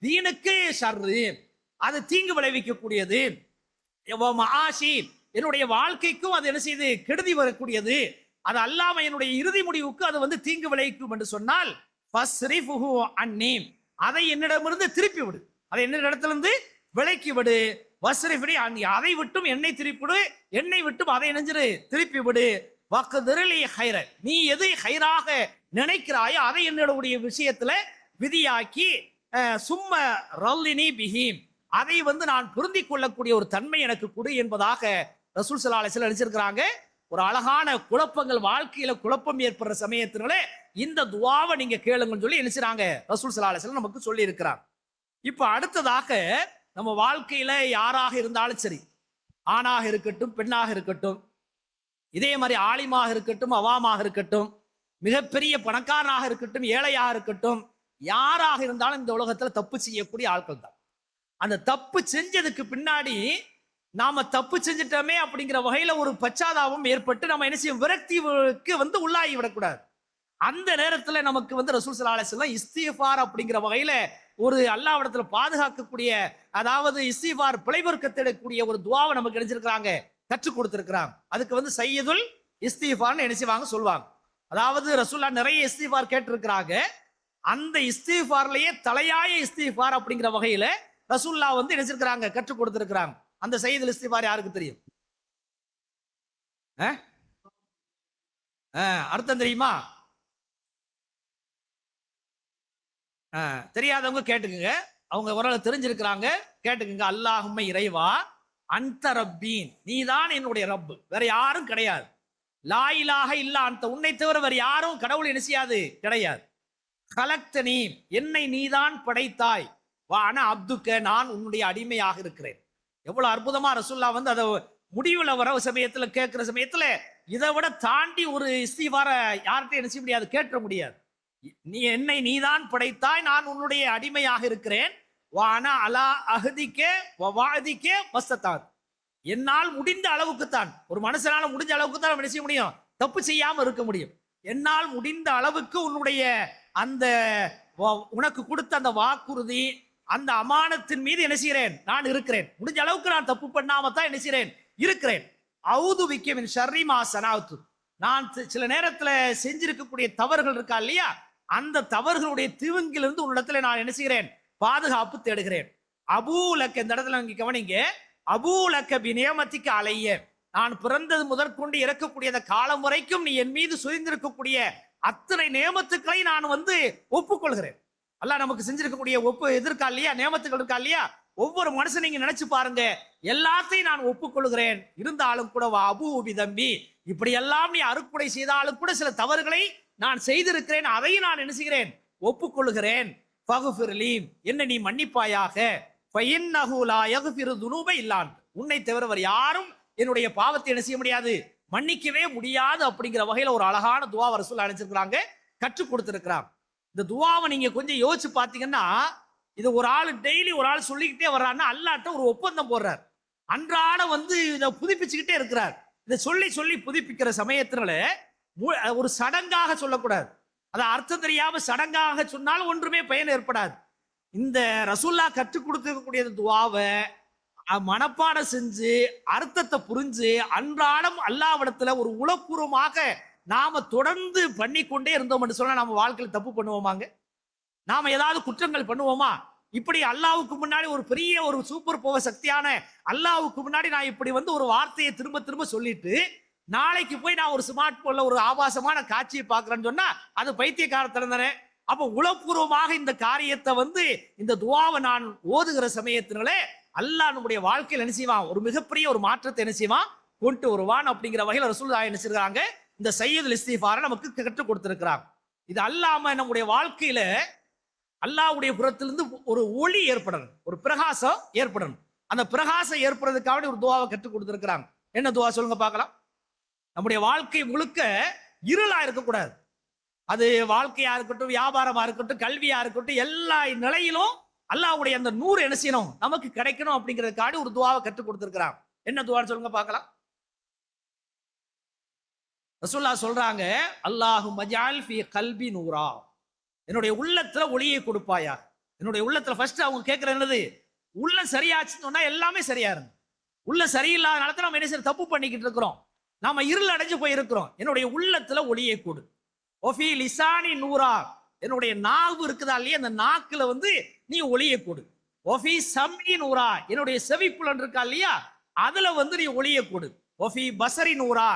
தீனுக்கு ஷர்ரு, அது தீங்கு விளைவிக்கக்கூடியது, மஆஷி, என்னுடைய வாழ்க்கைக்கும் அது என்ன செய்து கெடுதி வரக்கூடியது, அது அல்லாம என்னுடைய இறுதி முடிவுக்கு அது வந்து தீங்கு விளைவிக்கும் என்று சொன்னால், ஃபஸ்ரிஃபுஹு அன்னி, அதை என்னிடமிருந்து திருப்பி விடு, அதை என்னிடத்திலிருந்து விலக்கி விடு. வஸ்ரிஃபி அன்னி, அதை விட்டும் என்னை திருப்பி விடு, என்னை விட்டும் அதை நெஞ்சிரு திருப்பி விடு. வக்திர்லி ஹைர, நீ எதை ஹைராக நினைக்கிறாயோ அதை என்னுடைய விஷயத்துல விதியாக்கி, சும்ம ரல்லினி பிஹி, அதை நான் பொருந்தி கொள்ளக்கூடிய ஒரு தன்மை எனக்கு கொடு என்பதாக ரசூல் ஸல்லல்லாஹு அலைஹி வஸல்லம் நினைச்சிருக்கிறாங்க. ஒரு அழகான குழப்பங்கள், வாழ்க்கையில குழப்பம் ஏற்படுற சமயத்தினால இந்த துஆவை நீங்க கேளுங்கன்னு சொல்லி நினைச்சாங்க ரசூல் ஸல்லல்லாஹு அலைஹி வஸல்லம் நமக்கு சொல்லி இருக்கிறாங்க. இப்ப அடுத்ததாக நம்ம வாழ்க்கையில யாராக இருந்தாலும் சரி, ஆணாக இருக்கட்டும், பெண்ணாக இருக்கட்டும், இதே மாதிரி ஆலிமாக இருக்கட்டும், அவாமாக இருக்கட்டும், மிகப்பெரிய பணக்காரனாக இருக்கட்டும், ஏழையாக இருக்கட்டும், யாராக இருந்தாலும் இந்த உலகத்துல தப்பு செய்யக்கூடிய ஆட்கள் தான். அந்த தப்பு செஞ்சதுக்கு பின்னாடி நாம தப்பு செஞ்சிட்டோமே அப்படிங்கிற வகையில ஒரு பச்சாதாபம் ஏற்பட்டு நம்ம என்ன செய்யும், விரக்திக்கு உள்ளாகி விடக்கூடாது. அந்த நேரத்துல நமக்கு ரசூல் ஸல்லல்லாஹு அலைஹி வஸல்லம் இஸ்திஃபார் அப்படிங்கிற வகையில ஒரு அல்லாஹ்விடத்துல பாதுகாக்கக்கூடிய, அதாவது இஸ்திஃபார் பிழைபொறுக்கக்கூடிய ஒரு துஆவை நமக்கு கிடைச்சிருக்காங்க, கற்றுக் கொடுத்திருக்கிறாங்க. அதுக்கு சையதுல் இஸ்திஃபார்னு என்ன செய்வாங்க சொல்லுவாங்க. அதாவது ரசூலுல்லாஹ் நிறைய இஸ்திஃபார் கேட்டிருக்கிறாங்க. அந்த இஸ்திஃபார்லயே தலையாய இஸ்திஃபார் அப்படிங்கிற வகையில ரசூலுல்லாஹ் நினைச்சிருக்கிறாங்க, கற்றுக் கொடுத்திருக்கிறாங்க. அந்த சையதுல் இஸ்திஃபார் யாருக்கு தெரியும்? அர்த்தம் தெரியுமா? தெரியாதவங்க கேட்டுக்குங்க, அவங்க ஓரளவு தெரிஞ்சிருக்கிறாங்க, கேட்டுக்குங்க. அல்லாஹும்ம இறைவா, அன்த ரப்பீன், நீதான் என்னுடைய ரப்பு, வேற யாரும் கிடையாது. லா இலாஹ இல்லா அன்த, உன்னை தவிர வேற யாரும் கடவுள் என்ன செய்யாது, கிடையாது. கலக்தனி, என்னை நீதான் படைத்தாய். வா அன அப்துக்க, நான் உன்னுடைய அடிமையாக இருக்கிறேன். எவ்வளவு அற்புதமா ரசூலுல்லாஹ் அதை முடிவுல வர சமயத்துல கேட்கிற சமயத்துல இதை விட தாண்டி ஒரு இஸ்திஃபார யார்கிட்ட என்ன செய்ய முடியாது, கேட்க முடியாது. நீ என்னை நீதான் படைத்தாய், நான் உன்னுடைய அடிமையாக இருக்கிறேன். வானா அலா அஹதிக்கே வவாதிக்கே மஸ்தத்தான், என்னால் முடிந்த அளவுக்குத்தான், ஒரு மனுஷனால முடிஞ்ச அளவுக்கு தான் என்ன செய்ய முடியும், தப்பு செய்யாம இருக்க முடியும். என்னால் முடிந்த அளவுக்கு உன்னுடைய அந்த உனக்கு கொடுத்த அந்த வாக்குறுதி, அந்த அமானத்தின் மீது என்ன செய்கிறேன், நான் இருக்கிறேன். முடிஞ்ச அளவுக்கு நான் தப்பு பண்ணாம தான் என்ன செய்கிறேன், இருக்கிறேன். அவுது விக்கமின் ஷர்ரி மா சனாத்து, நான் சில நேரத்துல செஞ்சிருக்கக்கூடிய தவறுகள் இருக்கா இல்லையா, அந்த தவறுகளுடைய தீங்கிலிருந்து உன்னிடத்துல நான் என்ன செய்கிறேன், பாதுகாப்பு தேடுகிறேன். அபூலக்க, இந்த இடத்துல நீங்க கவனிங்க, அபூலக்க பிநியமத்திக்கு அலைய, நான் பிறந்தது முதற்கொண்டு இறக்கக்கூடிய அந்த காலம் வரைக்கும் நீ என் மீது சுரிந்திருக்கக்கூடிய அத்தனை நேமத்துக்களை நான் ஒப்புக்கொள்கிறேன். அல்லாஹ் நமக்கு செஞ்சிருக்கக்கூடிய எதிர்க்கா இல்லையா, நேமத்துக்கள் இருக்கா இல்லையா, ஒவ்வொரு மனுஷன் நீங்க நினைச்சு பாருங்க, எல்லாத்தையும் நான் ஒப்புக்கொள்கிறேன். இருந்தாலும் கூட அபூபி தம்பி, இப்படி எல்லாம் நீ அறுக்குடை செய்தாலும் கூட சில தவறுகளை நான் செய்திருக்கிறேன், அதையும் நான் என்ன செய்கிறேன், ஒப்புக்கொள்கிறேன். ஃபக்ஃபிர்லி, என்ன நீ மன்னிப்பாயாக. ஃபஇன்னஹு லா யக்ஃபிரு துனூப இல்லா அன்த, உன்னை தவிர வேறு யாரும் என்னுடைய பாவத்தை என்ன செய்ய முடியாது, மன்னிக்கவே முடியாது. அப்படிங்கிற வகையில ஒரு அழகான துஆவை ரசூலுல்லாஹ் அனுப்பிச்சிருக்காங்க, கற்றுக் கொடுத்திருக்கிறாங்க. இந்த துஆவை நீங்க கொஞ்சம் யோசிச்சு பாத்தீங்கன்னா, இது ஒரு ஆள் டெய்லி ஒரு ஆள் சொல்லிக்கிட்டே வர்றாருன்னா அல்லாஹ்ட்ட ஒரு ஒப்பந்தம் போடுறார், அன்றாட இதை புதுப்பிச்சுக்கிட்டே இருக்கிறார். இதை சொல்லி சொல்லி புதுப்பிக்கிற சமயத்தினால ஒரு சடங்காக சொல்லக்கூடாது, அது அர்த்தம் தெரியாம சடங்காக சொன்னாலும் ஒன்றுமே பயன் ஏற்படாது. இந்த ரசூலுல்லாஹ் கற்றுக் கொடுக்கக்கூடிய துஆவை மனப்பாடம் செஞ்சு அர்த்தத்தை புரிஞ்சு அன்றாடம் அல்லாஹ்விடத்துல ஒரு உளப்பூர்வமாக நாம தொடர்ந்து பண்ணிக்கொண்டே இருந்தோம் சொன்னா நம்ம வாழ்க்கையில் தப்பு பண்ணுவோமாங்க? நாம ஏதாவது குற்றங்கள் பண்ணுவோமா? இப்படி அல்லாஹ்வுக்கு முன்னாடி ஒரு பெரிய ஒரு சூப்பர் பவர் சக்தியான அல்லாஹ்வுக்கு முன்னாடி நான் இப்படி ஒரு வார்த்தையை திரும்ப திரும்ப சொல்லிட்டு நாளைக்கு போய் நான் ஒரு ஸ்மார்ட் போன்ல ஒரு ஆபாசமான காட்சியை பார்க்கிறேன்னு சொன்னா அது பைத்தியக்காரத்தனம் தானே. அப்ப உளப்பூர்வமாக இந்த காரியத்தை இந்த துஆவை நான் ஓதுகிற சமயத்தினால அல்லாஹ் நம்முடைய வாழ்க்கையில் என்ன செய்வான், ஒரு மிகப்பெரிய ஒரு மாற்றத்தை என்ன செய்வான், கொண்டு வருவான். அப்படிங்கிற வகையில் ரசூலுல்லாஹ் என்ன செய்றாங்க, இந்த சையதுல் இஸ்திஃபாரை நமக்கு கற்றுக் கொடுத்திருக்கிறாங்க. இது அல்லாம நம்முடைய வாழ்க்கையில அல்லாஹ்வுடைய புறத்திலிருந்து ஒரு ஒளி ஏற்படணும், ஒரு பிரகாசம் ஏற்படணும். அந்த பிரகாசம் ஏற்படுறதுக்காக ஒரு துஆவை கற்றுக் கொடுத்திருக்கிறாங்க. என்ன துஆ சொல்லுங்க பார்க்கலாம். நம்முடைய வாழ்க்கை முழுக்க இருளா இருக்கக்கூடாது. அது வாழ்க்கையா இருக்கட்டும், வியாபாரமா இருக்கட்டும், கல்வியா இருக்கட்டும், எல்லா நிலையிலும் அல்லாஹ்வுடைய அந்த நூறு என்ன செய்யணும், நமக்கு கிடைக்கணும். அப்படிங்கிறதுக்காக ஒரு துஆவை கற்றுக் கொடுத்திருக்கிறாங்க. என்ன துஆன்னு சொல்லுங்க பார்க்கலாம். ரசூலுல்லாஹ் சொல்றாங்க, அல்லாஹும்ம ஜஅல் ஃபீ கல்பி நூரா, என்னுடைய உள்ளத்துல ஒளியை கொடுப்பாயா. என்னுடைய உள்ளத்துல ஃபர்ஸ்ட் அவங்க கேட்கறது என்னது, உள்ள சரியாச்சுன்னு சொன்னா எல்லாமே சரியா இருக்கு. உள்ள சரியில்லாதனால நம்ம என்ன செய்ய தப்பு பண்ணிக்கிட்டு இருக்கிறோம், நாம இருள் அடைஞ்சு போய் இருக்கிறோம். என்னுடைய உள்ளத்துல ஒளியை கொடு. ஒஃபி லிசானி நூரா, என்னுடைய நாவு இருக்குதா இல்லையா, அந்த நாக்குல நீ ஒளியை கொடு. ஒஃபி சம்இ நூரா, என்னுடைய செவிப்புலன் இருக்கா இல்லையா, அதுல நீ ஒளியை கொடு. ஒஃபி பசரி நூரா,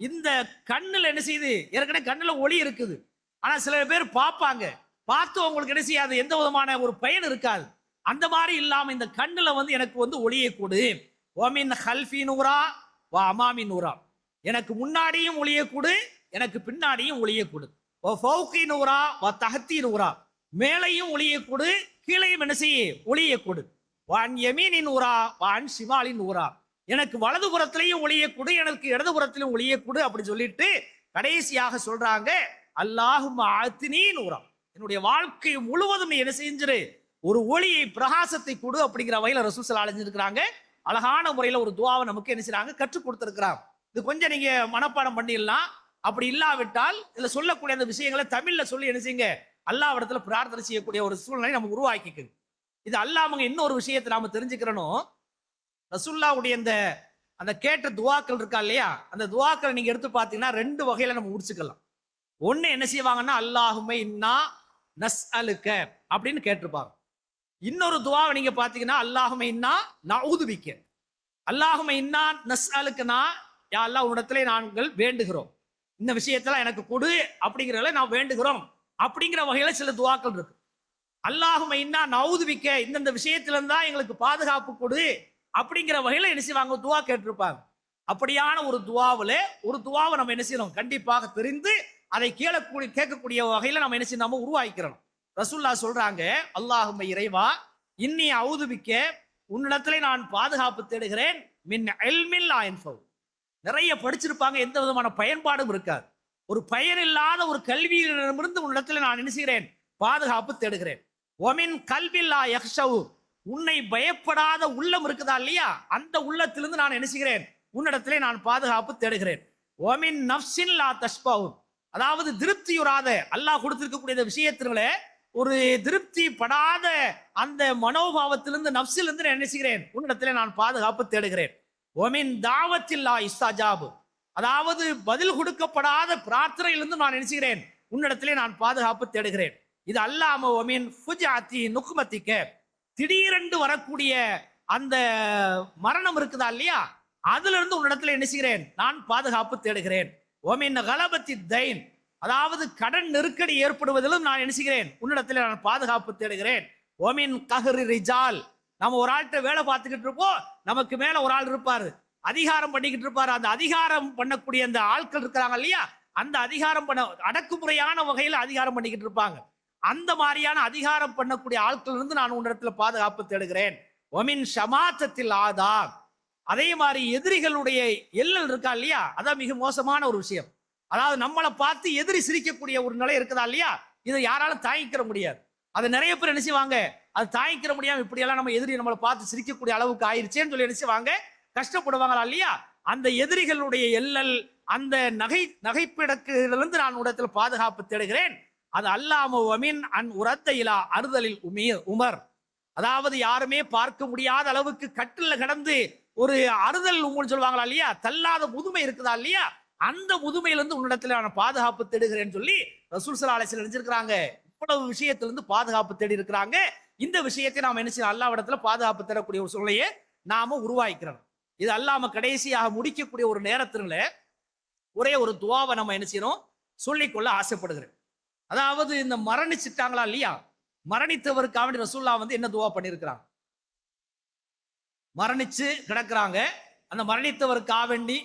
இந்த கண்ணுல என்ன செய்யுது, ஏற்கனவே கண்ணுல ஒளி இருக்குது, ஆனா சில பேர் பார்ப்பாங்க, பார்த்து அவங்களுக்கு என்ன செய்யாது, எந்த விதமான ஒரு பயன் இருக்காது. அந்த மாதிரி இல்லாம இந்த கண்ணுல வந்து எனக்கு வந்து ஒளியை கொடு. ஓமின் ஹல்ஃபி நூரா வா அமாமி நூரா, எனக்கு முன்னாடியும் ஒளியை கொடு, எனக்கு பின்னாடியும் ஒளியை கொடு. ஓ ஃபௌகி நூரா வா தஹத்தி நூரா, மேலையும் ஒளியை கொடு, கீழையும் என்ன செய்ய ஒளியை கொடு. வான் யமீனின் நூரா வான் ஷிமாலின் நூரா, எனக்கு வலதுபுறத்திலையும் ஒளியை கொடு, எனக்கு இடதுபுறத்திலும் ஒளியை கொடு அப்படி சொல்லிட்டு கடைசியாக சொல்றாங்க அல்லாஹும்ம ஆத்தினி நூரா, என்னுடைய வாழ்க்கை முழுவதும் நீ என்ன செஞ்சிரு ஒரு ஒளியை பிரகாசத்தை கொடு அப்படிங்கிற வகையில ரசூல் ஸல்லல்லாஹு அலைஹி வஸல்லம் இருக்கிறாங்க. அழகான முறையில ஒரு துஆவை நமக்கு என்ன செய்றாங்க கற்றுக் கொடுத்திருக்கிறாங்க. இது கொஞ்சம் நீங்க மனப்பாடம் பண்ணிடலாம். அப்படி இல்லாவிட்டால் இதுல சொல்லக்கூடிய அந்த விஷயங்களை தமிழ்ல சொல்லி என்ன செய்யுங்க அல்லாஹ்விடத்துல பிரார்த்தனை செய்யக்கூடிய ஒரு சூழ்நிலை நம்ம உருவாக்கிக்குது. இது அல்லாமங்க இன்னொரு விஷயத்தை நாம தெரிஞ்சுக்கிறணும். ரசூலுல்லாஹ்வுடைய அந்த கேட்ட துஆக்கள் இருக்கா இல்லையா, அந்த துஆக்களை நீங்க எடுத்து பார்த்தீங்கன்னா ரெண்டு வகையில நம்ம முடிச்சுக்கலாம். ஒண்ணு என்ன செய்வாங்கன்னா அல்லாஹும்ம இன்னா நஸ்அலுக அப்படின்னு கேட்டிருப்பாங்க. இன்னொரு துஆவை நீங்க பாத்தீங்கன்னா அல்லாஹும்ம இன்னா நஊது பிக்க, அல்லாஹும்ம இன்னா நஸ்அலுகனா, யா அல்லாஹ் உன்னிடத்திலே நாங்கள் வேண்டுகிறோம், இந்த விஷயத்தெல்லாம் எனக்கு கொடு அப்படிங்கிறத நான் வேண்டுகிறோம் அப்படிங்கிற வகையில சில துஆக்கள் இருக்கு. அல்லாஹும்ம இன்னா நஊது பிக்க, இந்த விஷயத்துல இருந்தா எங்களுக்கு பாதுகாப்பு கொடு அப்படிங்கிற வகையில என்ன செய்வாங்க துஆ கேட்டிருப்பாங்க. அப்படியான ஒரு துஆவுல ஒரு துஆவை நம்ம என்ன செய்யணும் கண்டிப்பாக தெரிந்து அதை கேட்கக்கூடிய வகையில நம்ம என்ன செய்யணும் நம்ம உருவாக்கிக்கிறோம். ரசூலுல்லாஹ் சொல்றாங்க அல்லாஹும்ம இறைவா இன்னி அஊது பிக்க, உன்னிடத்திலே நான் பாதுகாப்பு தேடுகிறேன், மின் இல்மில் லா யன்ஃபவு, நிறைய படிச்சிருப்பாங்க எந்த விதமான பயன்பாடும் இருக்காது, ஒரு பயன் இல்லாத ஒரு கல்வியிலிருந்து உன்னிடத்திலே நான் என்ன செய்கிறேன் பாதுகாப்பு தேடுகிறேன். ஒமின் கல்பில் லா யக்ஷவு, உன்னை பயப்படாத உள்ளம் இருக்குதா இல்லையா, அந்த உள்ளத்திலிருந்து நான் என்ன செய்கிறேன் உன்னிடத்திலே நான் பாதுகாப்பு தேடுகிறேன். ஒமின் நஃப்ஸின் லா தஷ்பவு, அதாவது திருப்தியுறாத அல்லாஹ் கொடுத்திருக்கக்கூடிய விஷயத்தினால ஒரு திருப்தி படாத அந்த மனோபாவத்திலிருந்து நஃப்ஸிலிருந்து என்ன செய்கிறேன் உன்னிடத்திலே நான் பாதுகாப்பு தேடுகிறேன். ஒமின் தாவத்தில்லா இஸ்தாஜாபு, அதாவது பதில் கொடுக்கப்படாத பிரார்த்தனையிலிருந்து நான் நினைச்சுகிறேன் உன்னிடத்திலே நான் பாதுகாப்பு தேடுகிறேன். இது அல்லாம ஒமின் ஃபுஜாத்தி நுக்மத்திக்க, திடீரென்று வரக்கூடிய அந்த மரணம் இருக்குதா இல்லையா, அதுல இருந்து உன்னிடத்துல என்ன செய்கிறேன் நான் பாதுகாப்பு தேடுகிறேன். ஒமின் கலபத்தி தைன், அதாவது கடன் நெருக்கடி ஏற்படுவதிலும் நான் என்ன செய்கிறேன் உன்னிடத்துல நான் பாதுகாப்பு தேடுகிறேன். ஒமின் கஹரி ரிஜால், நம்ம ஒரு ஆள்கிட்ட வேலை பார்த்துக்கிட்டு இருப்போம், நமக்கு மேல ஒரு ஆள் இருப்பாரு அதிகாரம் பண்ணிக்கிட்டு இருப்பாரு, அந்த அதிகாரம் பண்ணக்கூடிய அந்த ஆட்கள் இருக்கிறாங்க இல்லையா, அந்த அதிகாரம் பண்ண அடக்குமுறையான வகையில அதிகாரம் பண்ணிக்கிட்டு இருப்பாங்க, அந்த மாதிரியான அதிகாரம் பண்ணக்கூடிய ஆட்கள் இருந்து நான் உன்னிடத்துல பாதுகாப்பு தேடுகிறேன். ஒமின் ஷமாத்தத்தில் ஆதா, அதே மாதிரி எதிரிகளுடைய எல்லல் இருக்கா இல்லையா, அதான் மிக மோசமான ஒரு விஷயம். அதாவது நம்மளை பார்த்து எதிரி சிரிக்கக்கூடிய ஒரு நிலை இருக்குதா இல்லையா, இதை யாராலும் தாங்கிக்கிற முடியாது. அதை நிறைய பேர் என்ன செய்வாங்க, அது தாங்கிக்கிற முடியாம இப்படியெல்லாம் நம்ம எதிரி நம்மளை பார்த்து சிரிக்கக்கூடிய அளவுக்கு ஆயிடுச்சேன்னு சொல்லி என்ன செய்வாங்க கஷ்டப்படுவாங்களா இல்லையா, அந்த எதிரிகளுடைய எல்லல் அந்த நகைப்பிடக்கிலிருந்து நான் உடத்துல பாதுகாப்பு தேடுகிறேன். அது அல்லாம ஒமின் அன் உரத்த இலா அறுதலில் உமர், அதாவது யாருமே பார்க்க முடியாத அளவுக்கு கட்டில கடந்து ஒரு அறுதல் உம்னு சொல்லுவாங்களா இல்லையா, தள்ளாத முதுமை இருக்குதா இல்லையா, அந்த முதுமையிலிருந்து உன்னிடத்துல நான் பாதுகாப்பு தேடுகிறேன்னு சொல்லி ரசூல் ஸல்லல்லாஹு அலைஹி வஸல்லம் நினைச்சிருக்கிறாங்க. இவ்வளவு விஷயத்திலிருந்து பாதுகாப்பு தேடி இருக்கிறாங்க. இந்த விஷயத்தை நாம் என்ன செய்யணும் அல்லாஹ்விடத்துல பாதுகாப்பு தேடக்கூடிய ஒரு சூழ்நிலையை நாம உருவாக்கிறோம். இது அல்லாம கடைசியாக முடிக்கக்கூடிய ஒரு நேரத்துல ஒரே ஒரு துஆவை நம்ம என்ன செய்யணும் சொல்லிக்கொள்ள ஆசைப்படுகிறேன். அதாவது இந்த மரணிச்சிட்டாங்களா இல்லையா, மரணித்தவருக்காக ரசூலுல்லாஹ் வந்து என்ன துஆ பண்ணியிருக்கிறாங்க, மரணிச்சு கிடக்குறாங்க, அந்த மரணித்தவருக்காக வேண்டி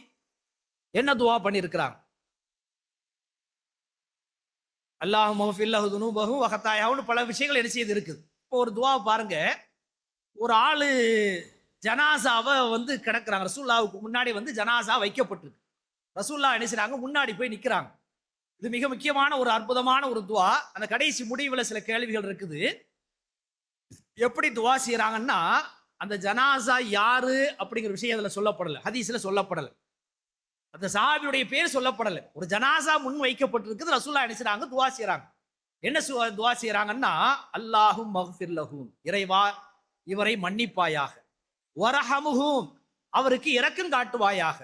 என்ன துஆ பண்ணியிருக்கிறாங்க, அல்லாஹும்ம ஃபிர் லஹு துனூபஹு வ ஹதாயாஹு, பல விஷயங்கள் என்ன செய்து இருக்குது. இப்போ ஒரு துஆ பாருங்க, ஒரு ஆளு ஜனாசாவை வந்து கிடக்குறாங்க, ரசூலுல்லாஹ்வுக்கு முன்னாடி வந்து ஜனாசா வைக்கப்பட்டிருக்கு, ரசூலுல்லாஹ் என்ன செய்றாங்க முன்னாடி போய் நிக்கிறாங்க. இது மிக முக்கியமான ஒரு அற்புதமான ஒரு துஆ. அந்த கடைசி முடிவுல சில கேள்விகள் இருக்குது. எப்படி துஆ செய்யறாங்கன்னா, அந்த ஜனாசா யாரு அப்படிங்கிற விஷயம் அதுல சொல்லப்படல, ஹதீஸ்ல சொல்லப்படல, அந்த சஹாபியுடைய பேர் சொல்லப்படல, ஒரு ஜனாசா முன் வைக்கப்பட்டிருக்குது, ரசூலுல்லாஹ் என்ன செய்றாங்க துஆ செய்றாங்க. என்ன துஆ செய்றாங்கன்னா, அல்லாஹும் மக்ஃபிர் லஹு, இறைவா இவரை மன்னிப்பாயாக, வரஹமுஹும் அவருக்கு இரக்கம் காட்டுவாயாக,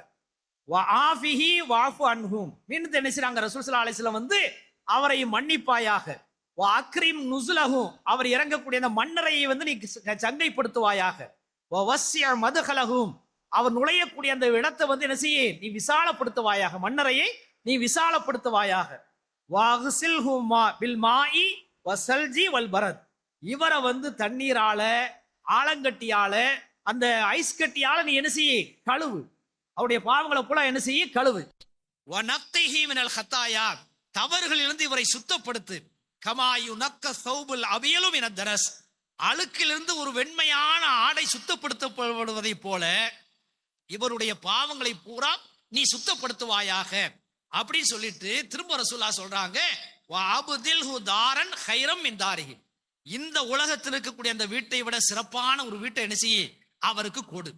வஆஃபிஹி வஅஃபு அன்ஹும், மீண்டும் என்ன செய்றாங்க ரசூல் ஸல்லல்லாஹு அலைஹி வஸல்லம் வந்து அவரை மன்னிப்பாயாக, வஅக்ரிம் நுஸுலஹு அவர் இறங்கக்கூடிய அந்த மன்னரையை வந்து நீ சங்கைப்படுத்துவாயாக, வவஸ்ஸிஅ மத்கலஹும் அவர் நுழையக்கூடிய அந்த இடத்தை வந்து என்ன செய்ய நீ விசாலப்படுத்துவாயாக, மன்னரையை நீ விசாலப்படுத்துவாயாக, வஅக்ஸில்ஹு பில் மாஇ வஸல்ஜி வல் பரத், இவரை வந்து தண்ணீரால, ஆலங்கட்டியால, அந்த ஐஸ் கட்டியால நீ என்ன செய்ய, கழுவு. அவருடைய பாவங்களை பூரா என்ன செய்ய, கழுவு. வனக்திஹி மினல் ஹத்தாயா, தவறுகளிலிருந்து இவரை சுத்தப்படுத்து. கமா யுனக்க ஸௌபுல் அபியலு மினத் தரஸ், அழுக்கிலிருந்து ஒரு வெண்மையான ஆடை சுத்தப்படுத்தப்படுவதை போல இவருடைய பாவங்களை பூரா நீ சுத்தப்படுத்துவாயாக அப்படின்னு சொல்லிட்டு திரும்ப ரசூலுல்லாஹ் சொல்றாங்க, வஅப்தில்ஹு தாரன் கைரம் மின் தாரிஹி, இந்த உலகத்தில் இருக்கக்கூடிய அந்த வீட்டை விட சிறப்பான ஒரு வீட்டை என்ன செய்ய, அவருக்கு கொடு.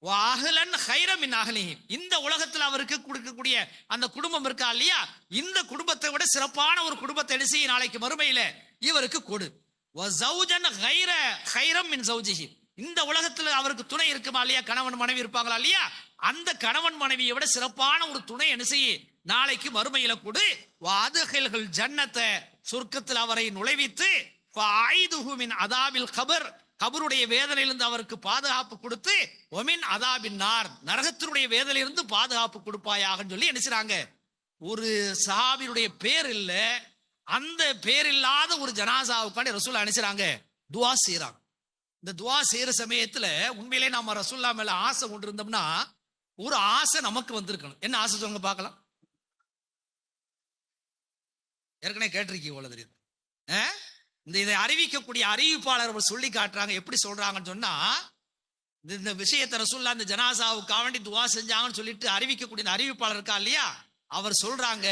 வஅஹ்லன் கைரம் மின் அஹ்லிஹி, இந்த உலகத்தில் அவருக்கு கொடுக்கக்கூடிய அந்த குடும்பம் இருக்கா இல்லையா, இந்த குடும்பத்தை விட சிறப்பான ஒரு குடும்பத்தை என்ன செய்ய, நாளைக்கு மறுமையில இவருக்கு கொடு. வஸௌஜன் கைரம் மின் ஸௌஜிஹி, இந்த உலகத்துல அவருக்கு துணை இருக்குமா இல்லையா, கணவன் மனைவி இருப்பாங்களா இல்லையா, அந்த கணவன் மனைவியை விட சிறப்பான ஒரு துணை என்ன செய்ய, நாளைக்கு மறுமையில கொடு. வஅத்ஹில்ஹுல் ஜன்னத, சொர்க்கத்தில் அவரை நுழைவித்து, ஃபஅய்துஹு மின் அதாபில் கபர், கபருடைய வேதனையிலிருந்து அவருக்கு பாதுகாப்பு கொடுத்து, ஒமின் அதாபின் நார், நரகத்தினுடைய வேதனையிலிருந்து பாதுகாப்பு கொடுப்பாயாகன்னு சொல்லி என்ன செய்றாங்க. ஒரு சஹாபியுடைய பேர் இல்ல, அந்த பேர் இல்லாத ஒரு ஜனாசாவுக்காண்டி ரசூலுல்லாஹ் நினைச்சாங்க, துஆ செய்றாங்க. இந்த துஆ செய்யற சமயத்துல உண்மையிலே நாம ரசூலுல்லாஹ் மேல ஆசை கொண்டு இருந்தோம்னா, ஒரு ஆசை நமக்கு வந்திருக்கணும். என்ன ஆசை சொல்லுங்க பார்க்கலாம். ஏற்கனவே கேட்டிருக்கீங்க போல தெரியுது. இந்த இதை அறிவிக்கக்கூடிய அறிவிப்பாளர் சொல்லி காட்டுறாங்க. எப்படி சொல்றாங்கன்னு சொன்னா, இந்த விஷயத்தை ரசூலுல்லாஹ் இந்த ஜனாசாவுக்காக வேண்டி துஆ செஞ்சாங்கன்னு சொல்லிட்டு அறிவிக்கக்கூடிய இந்த அறிவிப்பாளர் இருக்கா இல்லையா, அவர் சொல்றாங்க,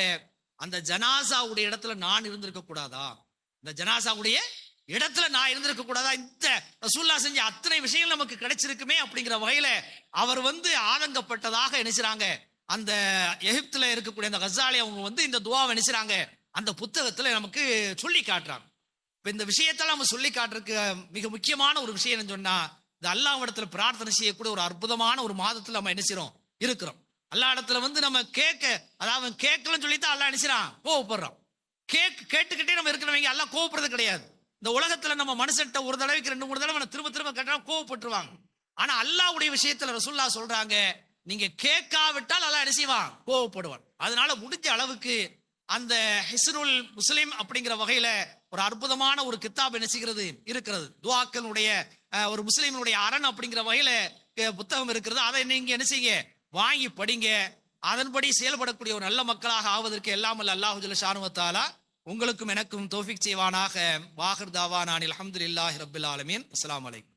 அந்த ஜனாசாவுடைய இடத்துல நான் இருந்திருக்க கூடாதா, இந்த ஜனாசாவுடைய இடத்துல நான் இருந்திருக்க கூடாதா, இந்த ரசூலுல்லாஹ் செஞ்ச அத்தனை விஷயங்கள் நமக்கு கிடைச்சிருக்குமே அப்படிங்கிற வகையில அவர் வந்து ஆதங்கப்பட்டதாக நினைச்சாங்க. அந்த எகிப்துல இருக்கக்கூடிய அந்த கஸாலி அவங்க வந்து இந்த துஆவை நினைச்சாங்க, அந்த புத்தகத்துல நமக்கு சொல்லி காட்டுறாங்க. இப்ப இந்த விஷயத்தால நம்ம சொல்லி காட்டுறதுக்கு மிக முக்கியமான ஒரு விஷயம் என்னன்னு சொன்னா, இந்த அல்லாஹ்விடத்துல பிரார்த்தனை செய்யக்கூடிய ஒரு அற்புதமான ஒரு மாதத்துல நம்ம என்ன செய்றோம், இருக்கிறோம். அல்லாஹ் இடத்துல வந்து நம்ம அதாவது கேட்கலன்னு சொல்லித்தான் அல்லாஹ் நினைச்சான் கோவப்படுறோம். கேட்டுக்கிட்டே நம்ம இருக்கிறவங்க அல்லாஹ் கோவப்படுறது கிடையாது. இந்த உலகத்துல நம்ம மனுஷன்ட்ட ஒரு தடவைக்கு 2-3 தடவை திரும்ப திரும்ப கேட்டா கோவப்பட்டுருவாங்க. ஆனா அல்லாஹ்வுடைய விஷயத்துல ரசூலுல்லாஹ் சொல்றாங்க, நீங்க கேட்காவிட்டால் அல்லாஹ் என்ன செய்வான், கோவப்படுவான். அதனால முடிஞ்ச அளவுக்கு அந்த ஹிஸ்னுல் முஸ்லிம் அப்படிங்கிற வகையில ஒரு அற்புதமான ஒரு கித்தாப் என்ன செய்கிறது இருக்கிறது. துஆக்களுடைய ஒரு முஸ்லிமுடைய அரண் அப்படிங்கிற வகையில புத்தகம் இருக்கிறது. அதை நீங்க என்ன செய்ய, வாங்கி படிங்க. அதன்படி செயல்படக்கூடிய ஒரு நல்ல மக்களாக ஆவதற்கு எல்லாம் வல்ல அல்லாஹ் ஜல்ல ஷானு வ தஆலா உங்களுக்கும் எனக்கும் தௌஃபீக் செய்வானாக. வாஹிர் தாவானா அல்ஹம்துலில்லாஹி ரப்பில் ஆலமீன். அஸ்ஸலாமு அலைக்கும்.